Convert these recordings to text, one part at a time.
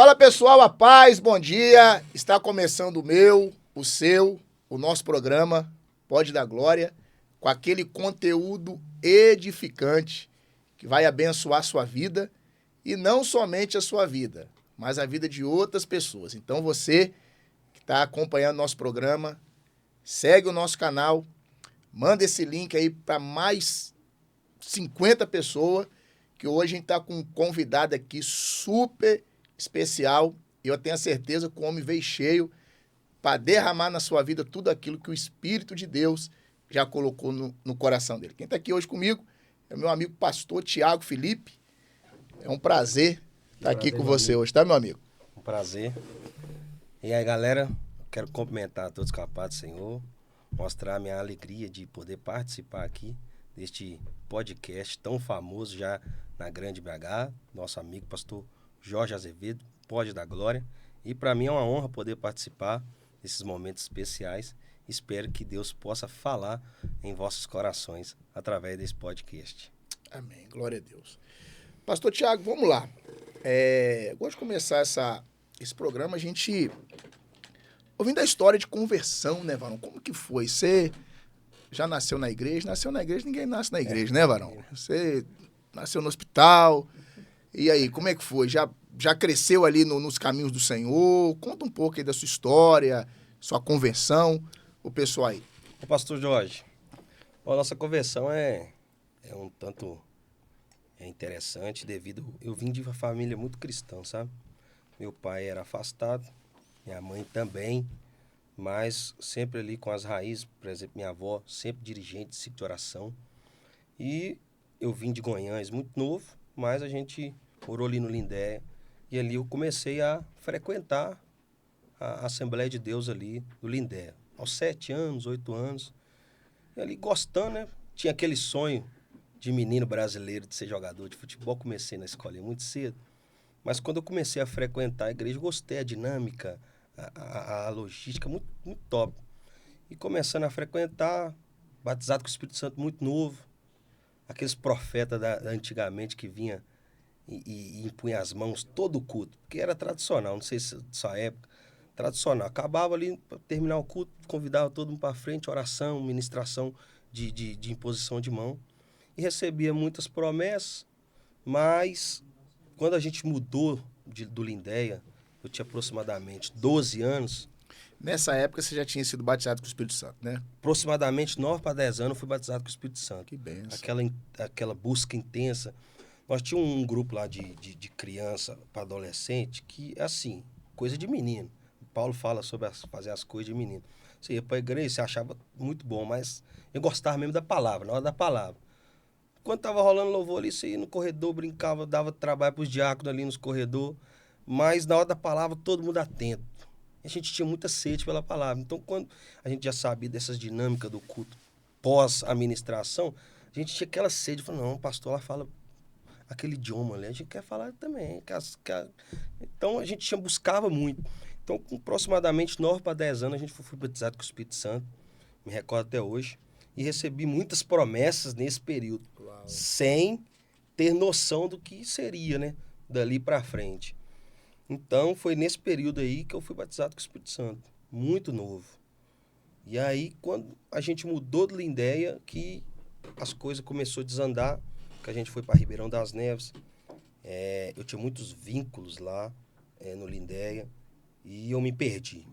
Fala pessoal, a paz, bom dia. Está começando o meu, o seu, o nosso programa Pode Dar Glória, com aquele conteúdo edificante que vai abençoar a sua vida e não somente a sua vida, mas a vida de outras pessoas. Então você que está acompanhando nosso programa, segue o nosso canal, manda esse link aí para mais 50 pessoas, que hoje a gente está com um convidado aqui super especial. E eu tenho a certeza que o homem veio cheio para derramar na sua vida tudo aquilo que o Espírito de Deus já colocou no coração dele. Quem está aqui hoje comigo é o meu amigo pastor Tiago Felipe. É um prazer estar aqui com você hoje, tá, meu amigo? Um prazer. E aí, galera, quero cumprimentar a todos que a paz do Senhor, mostrar a minha alegria de poder participar aqui deste podcast tão famoso já na Grande BH, nosso amigo pastor Jorge Azevedo, Pode Dar Glória. E para mim é uma honra poder participar desses momentos especiais. Espero que Deus possa falar em vossos corações através desse podcast. Amém, glória a Deus. Pastor Tiago, vamos lá. Gosto de começar esse programa, a gente ouvindo a história de conversão, né, Varão? Como que foi? Você já nasceu na igreja? Nasceu na igreja, ninguém nasce na igreja, né, Varão? Você nasceu no hospital. E aí, como é que foi? Já cresceu ali nos caminhos do Senhor? Conta um pouco aí da sua história, sua conversão, o pessoal aí. Ô, pastor Jorge, a nossa conversão é um tanto interessante devido... Eu vim de uma família muito cristã, sabe? Meu pai era afastado, minha mãe também, mas sempre ali com as raízes. Por exemplo, minha avó, sempre dirigente de ciclo de oração. E eu vim de Goiânia muito novo, mas a gente morou ali no Lindéia. E ali eu comecei a frequentar a Assembleia de Deus ali do Lindéia. Aos 7 anos, 8 anos. E ali gostando, né? Tinha aquele sonho de menino brasileiro de ser jogador de futebol. Comecei na escolinha muito cedo. Mas quando eu comecei a frequentar a igreja, gostei da dinâmica, a logística, muito, muito top. E começando a frequentar, batizado com o Espírito Santo muito novo. Aqueles profetas da antigamente que vinha e impunha as mãos todo o culto, porque era tradicional, não sei se sua época, tradicional. Acabava ali, para terminar o culto, convidava todo mundo para frente, oração, ministração de imposição de mão. E recebia muitas promessas, mas quando a gente mudou do Lindéia, eu tinha aproximadamente 12 anos. Nessa época você já tinha sido batizado com o Espírito Santo, né? Aproximadamente 9 para 10 anos eu fui batizado com o Espírito Santo. Que benção. Aquela busca intensa. Nós tínhamos um grupo lá de criança para adolescente que, assim, coisa de menino. O Paulo fala sobre fazer as coisas de menino. Você ia para a igreja, você achava muito bom, mas eu gostava mesmo da palavra, na hora da palavra. Quando tava rolando louvor ali, você ia no corredor, brincava, dava trabalho para os diáconos ali nos corredores, mas na hora da palavra todo mundo atento. A gente tinha muita sede pela palavra. Então, quando a gente já sabia dessas dinâmicas do culto pós-administração, a gente tinha aquela sede. Falou, não, o pastor lá fala aquele idioma ali, a gente quer falar também. Então, a gente buscava muito. Então, com aproximadamente 9 para 10 anos, a gente foi batizado com o Espírito Santo. Me recordo até hoje. E recebi muitas promessas nesse período. Uau. Sem ter noção do que seria, né? Dali para frente. Então, foi nesse período aí que eu fui batizado com o Espírito Santo. Muito novo. E aí, quando a gente mudou de Lindéia, que as coisas começaram a desandar, que a gente foi para Ribeirão das Neves. Eu tinha muitos vínculos lá no Lindéia e eu me perdi.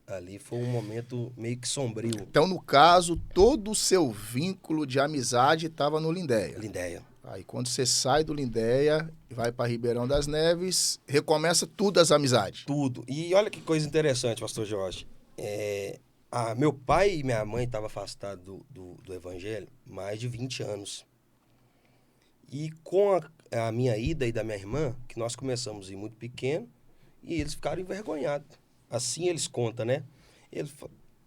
Ali foi um momento meio que sombrio. Então, no caso, todo o seu vínculo de amizade estava no Lindéia. Lindéia. Aí, quando você sai do Lindéia e vai para Ribeirão das Neves, recomeça tudo as amizades. Tudo. E olha que coisa interessante, pastor Jorge. Meu pai e minha mãe estavam afastados do evangelho mais de 20 anos. E com a minha ida e da minha irmã, que nós começamos a ir muito pequeno, e eles ficaram envergonhados. Assim eles contam, né?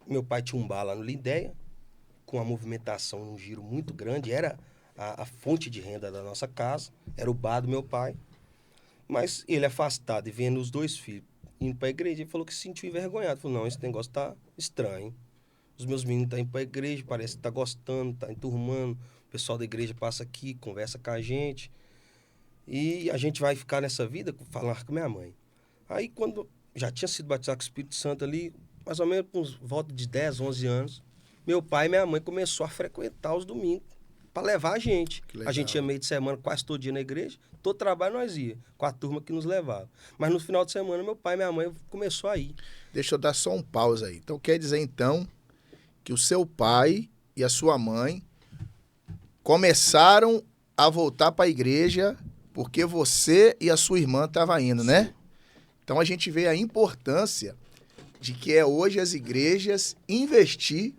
Meu pai tinha um bar lá no Lindéia, com uma movimentação, um giro muito grande. Era a fonte de renda da nossa casa, era o bar do meu pai. Mas ele afastado e vendo os 2 filhos indo para a igreja, ele falou que se sentiu envergonhado. Falou, não, esse negócio tá estranho. Os meus meninos estão indo para a igreja, parece que tá gostando, tá enturmando. O pessoal da igreja passa aqui, conversa com a gente. E a gente vai ficar nessa vida, falar com minha mãe. Aí, quando já tinha sido batizado com o Espírito Santo ali, mais ou menos por volta de 10, 11 anos, meu pai e minha mãe começou a frequentar os domingos para levar a gente. Que A gente ia legal. meio de semana quase todo dia na igreja, todo trabalho nós ia, com a turma que nos levava. Mas no final de semana, meu pai e minha mãe começou a ir. Deixa eu dar só um pause aí. Então quer dizer então que o seu pai e a sua mãe começaram a voltar para a igreja porque você e a sua irmã estavam indo, né? Então a gente vê a importância de que é hoje as igrejas investir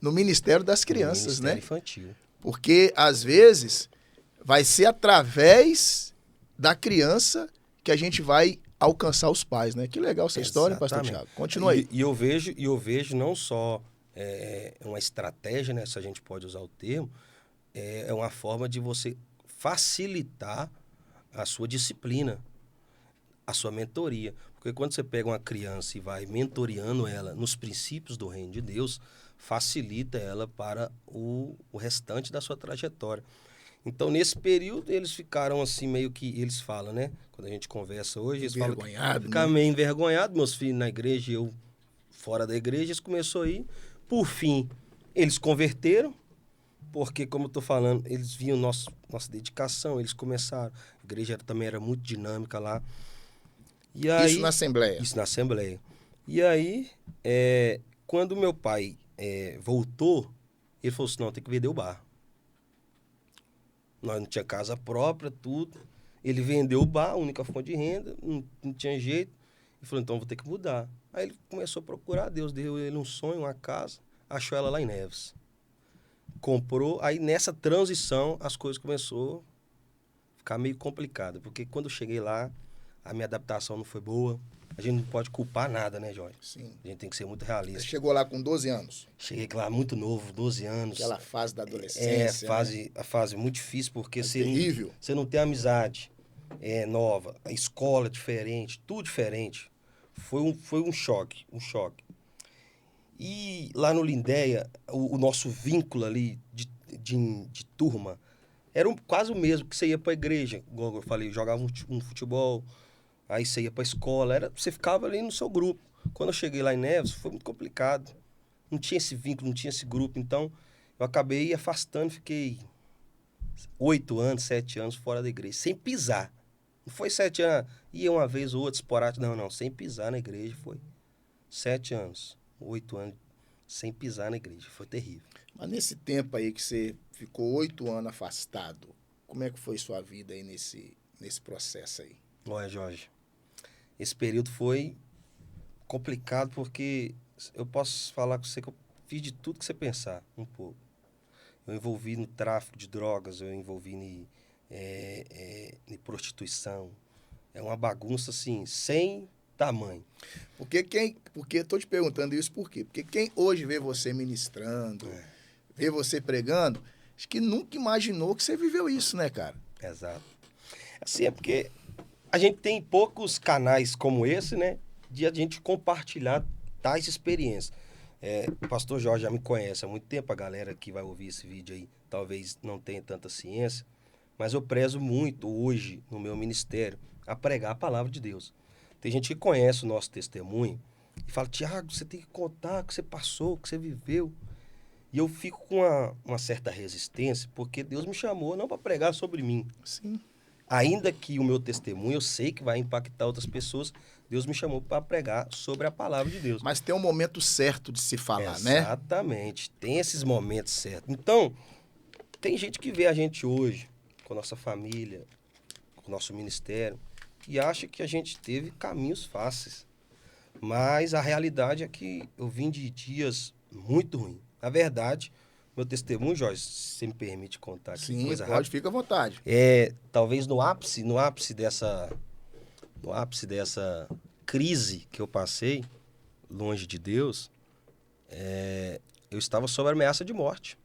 no Ministério das Crianças, Ministério né? infantil. Porque às vezes vai ser através da criança que a gente vai alcançar os pais, né? Que legal essa história, Pastor Exatamente. Thiago. Continua aí. E eu vejo não só uma estratégia, né, se a gente pode usar o termo, é uma forma de você facilitar a sua disciplina, a sua mentoria. Porque quando você pega uma criança e vai mentoreando ela nos princípios do reino de Deus, facilita ela para o restante da sua trajetória. Então, nesse período, eles ficaram assim, meio que, eles falam, né? Quando a gente conversa hoje, eles falam que Envergonhado, ficaram né? meio envergonhados, meus filhos na igreja e eu fora da igreja, eles começaram a ir. Por fim, eles converteram, porque, como eu estou falando, eles viam nossa dedicação, eles começaram. A igreja também era muito dinâmica lá. E aí, Isso na Assembleia. isso na Assembleia. E aí, quando meu pai voltou, ele falou assim, não, tem que vender o bar. Nós não tinha casa própria, tudo. Ele vendeu o bar, a única fonte de renda, não tinha jeito. Ele falou, então vou ter que mudar. Aí ele começou a procurar, Deus deu ele um sonho, uma casa, achou ela lá em Neves. Comprou, aí nessa transição as coisas começaram a ficar meio complicadas, porque quando eu cheguei lá, a minha adaptação não foi boa. A gente não pode culpar nada, né, Jorge? Sim. A gente tem que ser muito Você realista. chegou lá com 12 anos. Cheguei lá muito novo, 12 anos. Aquela fase da adolescência. Né? A fase muito difícil, porque Terrível. você não tem amizade nova, a escola diferente, tudo diferente. Foi um choque, um choque. E lá no Lindéia, o nosso vínculo ali de turma era quase o mesmo que você ia para a igreja. Igual eu falei, jogava um futebol, aí você ia para a escola, você ficava ali no seu grupo. Quando eu cheguei lá em Neves, foi muito complicado. Não tinha esse vínculo, não tinha esse grupo. Então, eu acabei afastando, fiquei 8 anos, 7 anos fora da igreja, sem pisar. Não foi 7 anos, ia uma vez ou outra, esporádico, não, sem pisar na igreja, foi 7 anos, 8 anos, sem pisar na igreja, foi terrível. Mas nesse tempo aí que você ficou 8 anos afastado, como é que foi sua vida aí nesse processo aí? Olha, Jorge, esse período foi complicado porque eu posso falar com você que eu fiz de tudo que você pensar, um pouco. Eu envolvi no tráfico de drogas, eu envolvi em prostituição. É uma bagunça, assim, sem tamanho. Porque estou te perguntando isso por quê? Porque quem hoje vê você ministrando, vê você pregando, acho que nunca imaginou que você viveu isso, né, cara? Exato. Assim, é porque a gente tem poucos canais como esse, né? De a gente compartilhar tais experiências. O pastor Jorge já me conhece há muito tempo, a galera que vai ouvir esse vídeo aí talvez não tenha tanta ciência, mas eu prezo muito hoje no meu ministério a pregar a palavra de Deus. Tem gente que conhece o nosso testemunho e fala, Tiago, você tem que contar o que você passou, o que você viveu. E eu fico com uma certa resistência, porque Deus me chamou não para pregar sobre mim. Sim. Ainda que o meu testemunho, eu sei que vai impactar outras pessoas, Deus me chamou para pregar sobre a palavra de Deus. Mas tem um momento certo de se falar, né? Exatamente. Tem esses momentos certos. Então, tem gente que vê a gente hoje, com a nossa família, com o nosso ministério, e acha que a gente teve caminhos fáceis. Mas a realidade é que eu vim de dias muito ruins. Na verdade, meu testemunho, Jorge, se você me permite contar aqui, Sim, coisa pode, rápida. fica à vontade. Talvez no ápice dessa crise que eu passei, longe de Deus, eu estava sob ameaça de morte.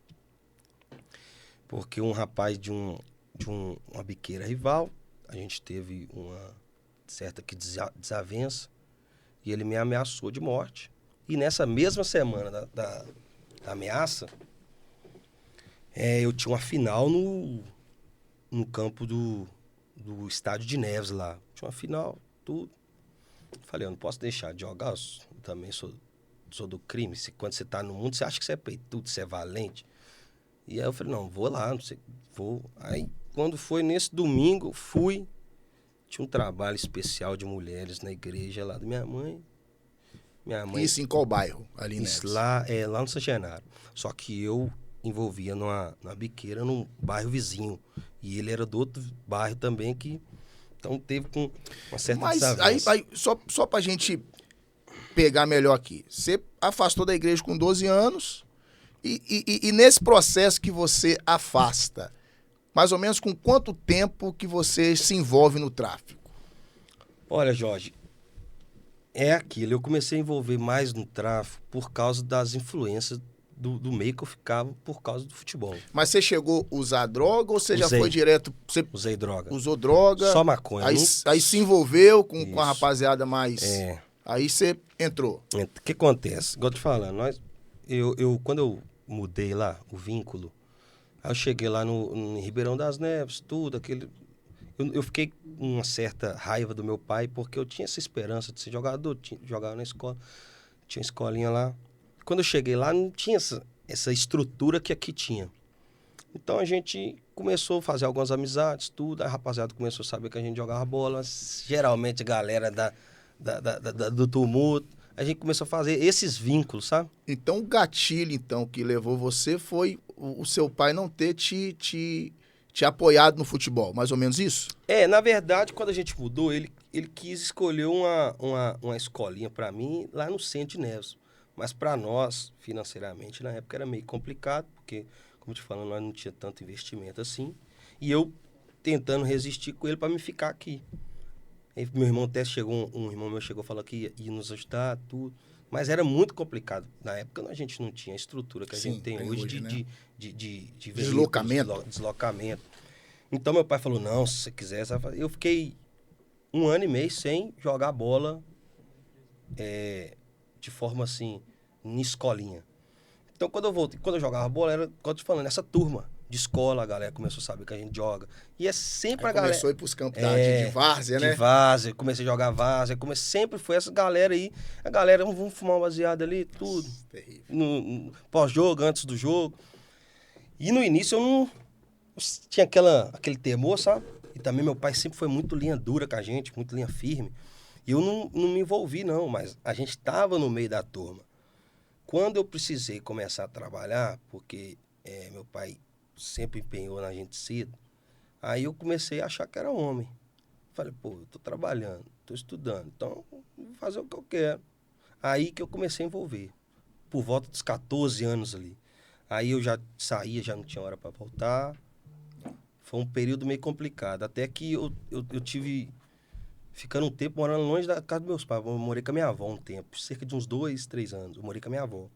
Porque um rapaz de uma biqueira rival, a gente teve uma certa desavença, e ele me ameaçou de morte. E nessa mesma semana da ameaça, eu tinha uma final no campo do estádio de Neves lá. Tinha uma final, tudo. Falei, eu não posso deixar de jogar, eu também sou do crime. Quando você tá no mundo, você acha que você é peitudo, você é valente. E aí eu falei, não, vou lá, não sei, vou. Aí, quando foi nesse domingo, fui. Tinha um trabalho especial de mulheres na igreja lá da minha mãe. Isso em qual bairro? Ali Isso Neves? lá no São Genaro. Só que eu envolvia numa biqueira num bairro vizinho. E ele era do outro bairro também que... Então teve com uma certa Mas desavença. aí só pra gente pegar melhor aqui. Você afastou da igreja com 12 anos e nesse processo que você afasta, mais ou menos com quanto tempo que você se envolve no tráfico? Olha, Jorge, é aquilo. Eu comecei a envolver mais no tráfico por causa das influências do meio que eu ficava por causa do futebol. Mas você chegou a usar droga ou você já Usei. foi direto... Você Usei droga. usou droga? Só maconha. Aí se envolveu com a Isso. rapaziada mais... É. Aí você entrou. O que acontece? Igual eu te falando, quando eu mudei lá, o vínculo, aí eu cheguei lá em Ribeirão das Neves, tudo, aquele... Eu fiquei com uma certa raiva do meu pai, porque eu tinha essa esperança de ser jogador, jogava na escola, tinha escolinha lá. Quando eu cheguei lá, não tinha essa estrutura que aqui tinha. Então a gente começou a fazer algumas amizades, tudo, a rapaziada começou a saber que a gente jogava bola, geralmente a galera do tumulto, a gente começou a fazer esses vínculos, sabe? Então o gatilho então, que levou você foi o seu pai não ter te apoiado no futebol, mais ou menos isso? Na verdade, quando a gente mudou, ele quis escolher uma escolinha para mim lá no centro de Neves. Mas para nós, financeiramente, na época era meio complicado, porque, como te falando, nós não tinha tanto investimento assim. E eu tentando resistir com ele para me ficar aqui. Aí, meu irmão até chegou, um irmão meu chegou e falou que ia nos ajudar, tudo. Mas era muito complicado. Na época a gente não tinha a estrutura que a gente tem hoje né? de Deslocamento. deslocamento. Então meu pai falou, não, se você quiser, você vai fazer. Eu fiquei 1 ano e meio sem jogar bola de forma assim, em escolinha. Então quando eu voltei, quando eu jogava bola, era, como eu te falando, essa turma de escola, a galera começou a saber que a gente joga. E é sempre Aí a galera... começou a ir pros campos de várzea, né? De várzea, comecei a jogar várzea, sempre foi essa galera aí. A galera, vamos fumar um baseado ali, tudo. Nossa, terrível. No pós-jogo, antes do jogo. E no início eu não... Eu tinha aquele temor, sabe? E também meu pai sempre foi muito linha dura com a gente, muito linha firme. E eu não me envolvi, não, mas a gente estava no meio da turma. Quando eu precisei começar a trabalhar, porque meu pai sempre empenhou na gente cedo, aí eu comecei a achar que era homem. Falei, pô, eu tô trabalhando, tô estudando, então vou fazer o que eu quero. Aí que eu comecei a envolver, por volta dos 14 anos ali. Aí eu já saía, já não tinha hora para voltar. Foi um período meio complicado, até que eu tive, ficando um tempo morando longe da casa dos meus pais. Eu morei com a minha avó um tempo, cerca de uns 2, 3 anos. Eu morei com a minha avó,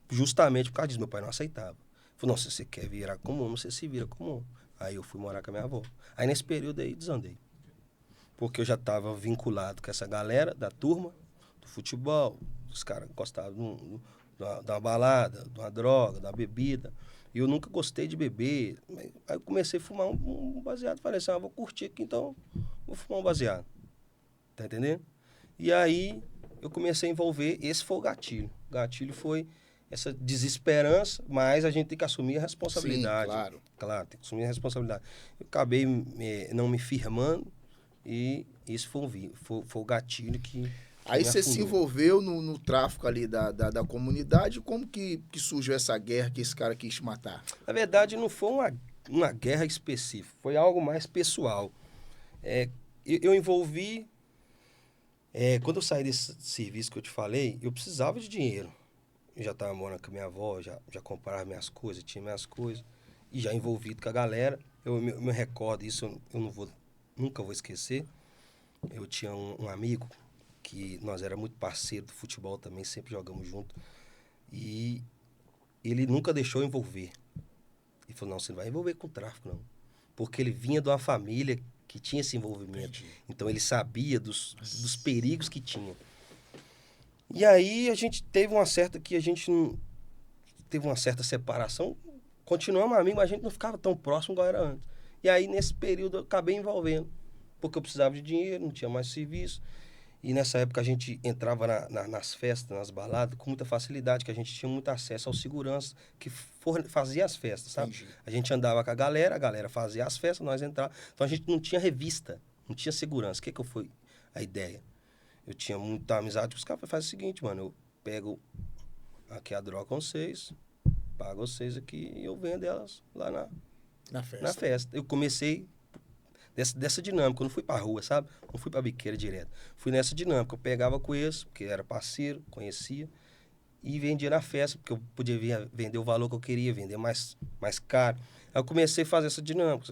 justamente por causa disso. Meu pai não aceitava. Falou, não, se você quer virar como homem, você se vira como homem. Aí eu fui morar com a minha avó. Aí nesse período aí desandei. Porque eu já estava vinculado com essa galera da turma, do futebol. Os caras gostavam de uma balada, de uma droga, de uma bebida. E eu nunca gostei de beber. Aí eu comecei a fumar um baseado. Falei assim, vou curtir aqui, então vou fumar um baseado. Tá entendendo? E aí eu comecei a envolver, esse foi o gatilho. O gatilho foi essa desesperança, mas a gente tem que assumir a responsabilidade. Sim, claro. Claro, tem que assumir a responsabilidade. Eu acabei não me firmando e isso foi o gatilho que Aí me você se afundou. envolveu no tráfico ali da comunidade. Como que surgiu essa guerra que esse cara quis te matar? Na verdade, não foi uma guerra específica, foi algo mais pessoal. Eu envolvi... quando eu saí desse serviço que eu te falei, eu precisava de dinheiro. Eu já estava morando com a minha avó, já comprava minhas coisas, tinha minhas coisas, e já envolvido com a galera. Eu me recordo, isso eu nunca vou esquecer. Eu tinha um amigo que nós era muito parceiro do futebol também, sempre jogamos junto, e ele nunca deixou eu envolver. Ele falou, não, você não vai envolver com tráfico, não. Porque ele vinha de uma família que tinha esse envolvimento. Entendi. Então ele sabia dos perigos que tinha. E aí a gente teve uma certa separação. Continuamos amigos, mas a gente não ficava tão próximo igual era antes. E aí nesse período eu acabei envolvendo. Porque eu precisava de dinheiro, não tinha mais serviço. E nessa época a gente entrava nas festas, nas baladas, com muita facilidade, que a gente tinha muito acesso aos seguranças que fazia as festas, sabe? Entendi. A gente andava com a galera fazia as festas, nós entrávamos. Então a gente não tinha revista, não tinha segurança. O que foi a ideia? Eu tinha muita amizade com os caras. Faz o seguinte, mano, eu pego aqui a droga com vocês, pago vocês aqui e eu vendo elas lá Na festa. na festa. Eu comecei dessa dinâmica, eu não fui pra rua, sabe? Não fui pra biqueira direto. Fui nessa dinâmica, eu pegava com eles, porque era parceiro, conhecia, e vendia na festa, porque eu podia vender o valor que eu queria, vender mais caro. Aí eu comecei a fazer essa dinâmica.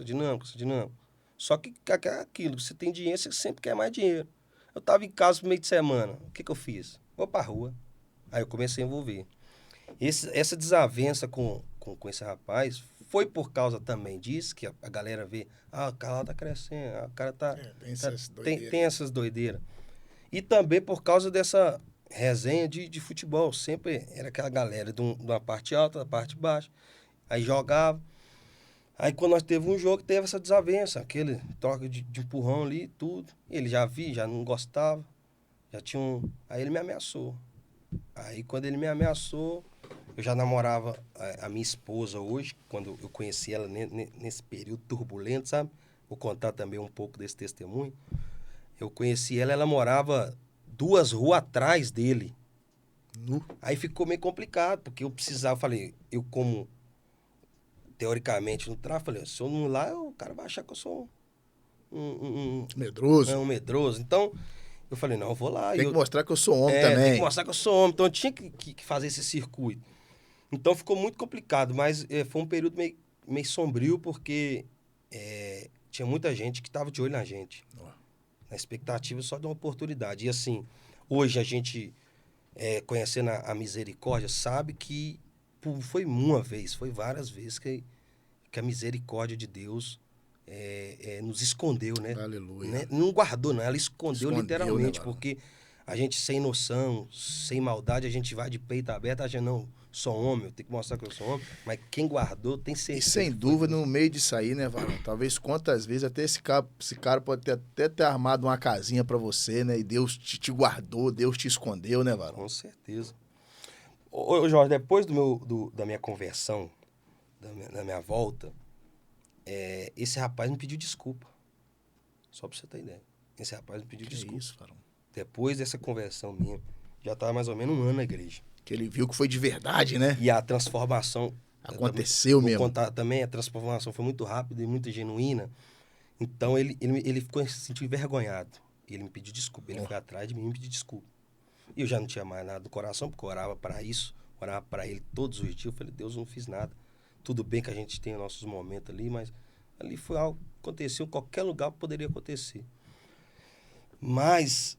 Só que aquilo, você tem dinheiro, você sempre quer mais dinheiro. Eu tava em casa no meio de semana, o que eu fiz? Vou pra rua. Aí eu comecei a envolver. Essa desavença com esse rapaz foi por causa também disso, que a galera vê, o cara lá tá crescendo, o cara tá... Tem essas doideiras. E também por causa dessa resenha de futebol. Sempre era aquela galera de uma parte alta, da parte baixa. Aí jogava. Aí quando nós teve um jogo, teve essa desavença, aquele troca de empurrão ali, tudo. Ele já não gostava, já tinha um... Aí ele me ameaçou. Aí quando ele me ameaçou, eu já namorava a minha esposa hoje, quando eu conheci ela nesse período turbulento, sabe? Vou contar também um pouco desse testemunho. Eu conheci ela morava 2 ruas atrás dele. Aí ficou meio complicado, porque eu precisava, falei, eu como teoricamente no tráfico, falei, se eu não ir lá, o cara vai achar que eu sou medroso. Um medroso. Então, eu falei, não, eu vou lá. Tem que mostrar que eu sou homem também. Tem que mostrar que eu sou homem. Então, eu tinha que fazer esse circuito. Então, ficou muito complicado, mas foi um período meio sombrio, porque tinha muita gente que estava de olho na gente. Na expectativa só de uma oportunidade. E, assim, hoje a gente, conhecendo a misericórdia, sabe que foi uma vez, foi várias vezes que a misericórdia de Deus nos escondeu, né? Aleluia. Né? Não guardou, não. Ela escondeu literalmente, né, porque a gente sem noção, sem maldade, a gente vai de peito aberto, a gente não, sou homem, eu tenho que mostrar que eu sou homem, mas quem guardou tem certeza. E sem dúvida, no meio disso aí, né, Varão? Talvez quantas vezes até esse cara pode até ter armado uma casinha pra você, né? E Deus te guardou, Deus te escondeu, né, Varão? Com certeza. Ô Jorge, depois da minha conversão, da minha volta, esse rapaz me pediu desculpa. Só pra você ter ideia. Esse rapaz me pediu desculpa. Isso, Varão? Depois dessa conversão minha, já estava mais ou menos 1 ano na igreja. Que ele viu que foi de verdade, né? E a transformação... Aconteceu mesmo. Vou contar também, a transformação foi muito rápida e muito genuína. Então, ele ficou se sentiu envergonhado. Ele me pediu desculpa. Ele foi atrás de mim e me pediu desculpa. E eu já não tinha mais nada do coração, porque eu orava para isso. Orava para ele todos os dias. Eu falei, Deus, eu não fiz nada. Tudo bem que a gente tem nossos momentos ali, mas ali foi algo que aconteceu em qualquer lugar que poderia acontecer. Mas,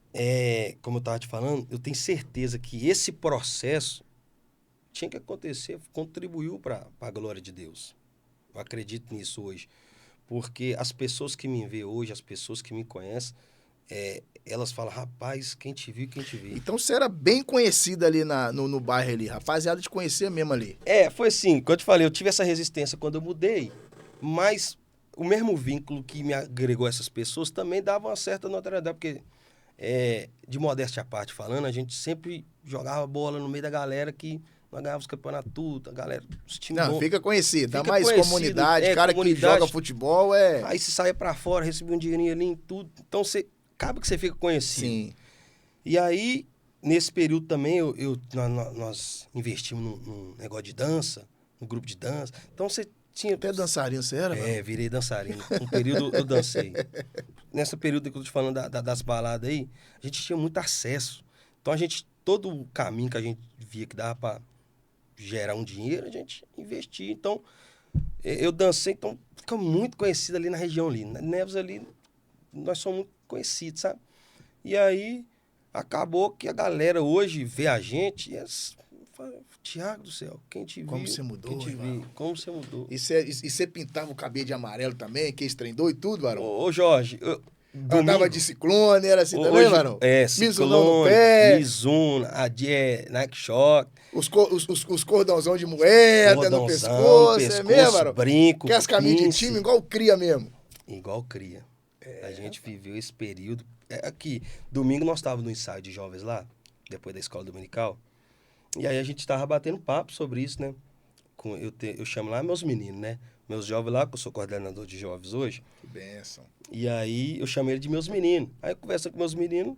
como eu estava te falando, eu tenho certeza que esse processo tinha que acontecer, contribuiu para a glória de Deus. Eu acredito nisso hoje. Porque as pessoas que me veem hoje, as pessoas que me conhecem, elas falam, rapaz, quem te viu, quem te viu. Então você era bem conhecido ali no bairro ali, rapaziada te conhecia mesmo ali. Foi assim, como eu te falei, eu tive essa resistência quando eu mudei, mas o mesmo vínculo que me agregou a essas pessoas também dava uma certa notoriedade, porque, de modéstia à parte falando, a gente sempre jogava bola no meio da galera que nós ganhávamos campeonato tudo, a galera... Não, fica conhecido, dá mais conhecido, comunidade, cara comunidade, que joga futebol Aí você saia pra fora, recebia um dinheirinho ali em tudo, então acaba que você fica conhecido. Sim. E aí, nesse período também, nós investimos num negócio de dança, no grupo de dança, então você tinha... Até dançarino você era, mano? Virei dançarino. Um período eu dancei. Nesse período que eu tô te falando das baladas aí, a gente tinha muito acesso. Então, todo o caminho que a gente via que dava pra gerar um dinheiro, a gente investia. Então, eu dancei, então fica muito conhecido ali na região ali. Na Neves ali, nós somos muito conhecidos, sabe? E aí, acabou que a galera hoje vê a gente e fala, Thiago do céu, quem te viu? Como você mudou, quem te viu? Como você mudou? E você pintava o cabelo de amarelo também, que estrendou e tudo, Varão? Ô Jorge, andava de ciclone, era assim também, Varão? Ciclone, no pé. Mizuno, Nike Shock. Os cordãozão de moeda no pescoço, é mesmo, Varão? Brinco, Que as camisas de time igual cria mesmo. Igual cria. A gente viveu esse período. Aqui, domingo nós estávamos no ensaio de jovens lá, depois da escola dominical. E aí a gente estava batendo papo sobre isso, né? Eu chamo lá meus meninos, né? Meus jovens lá, que eu sou coordenador de jovens hoje. Que bênção. E aí eu chamei ele de meus meninos. Aí conversando com meus meninos,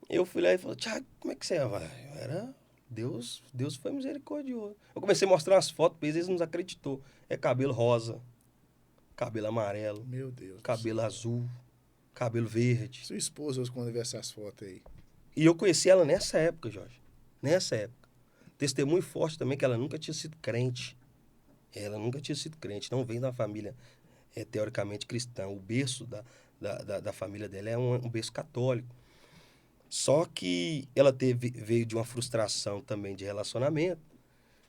eu fui lá e falei, Thiago, como é que você é? Deus foi misericordioso. Eu comecei a mostrar umas fotos pra eles não acreditou. É cabelo rosa, cabelo amarelo, Meu Deus. cabelo azul, cabelo verde. Sua esposa, quando vê essas fotos aí. E eu conheci ela nessa época, Jorge. Nessa época. Testemunho forte também que ela nunca tinha sido crente. Ela nunca tinha sido crente. Não vem de uma família teoricamente cristã. O berço da família dela é um berço católico. Só que ela veio de uma frustração também de relacionamento.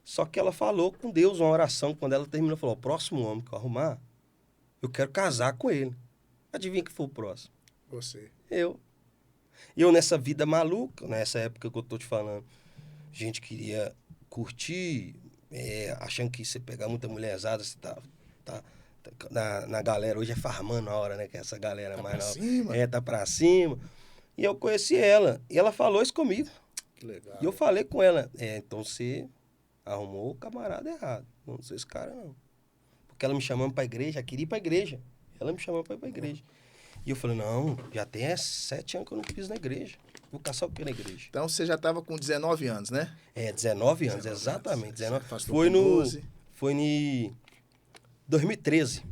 Só que ela falou com Deus uma oração. Quando ela terminou, falou, o próximo homem que eu arrumar, eu quero casar com ele. Adivinha que foi o próximo? Você. Eu. E eu nessa vida maluca, nessa época que eu tô te falando, a gente queria curtir, achando que você pegar muita mulherzada, você na galera, hoje é farmando a hora, né? Que essa galera Tá mais pra nova. cima? Tá pra cima. E eu conheci ela. E ela falou isso comigo. Que legal. E eu falei com ela, então você arrumou o camarada errado. Não sou esse cara, não. Porque ela me chamando pra igreja, ela queria ir pra igreja. Ela me chamando pra ir pra igreja. E eu falei, não, já tem 7 anos que eu não piso na igreja. Vou caçar o que na igreja? Então você já estava com 19 anos, né? 19 anos, 19 exatamente. anos. 19. Afastou com 12. Foi em 2013.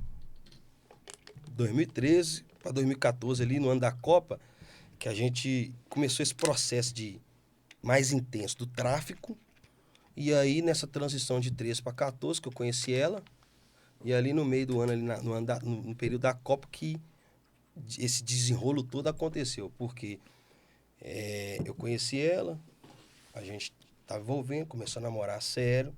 2013 para 2014, ali no ano da Copa, que a gente começou esse processo de mais intenso do tráfico. E aí, nessa transição de 13 para 14, que eu conheci ela. E ali no meio do ano, ali no período da Copa, que esse desenrolo todo aconteceu. Porque eu conheci ela, a gente estava envolvendo, começou a namorar sério.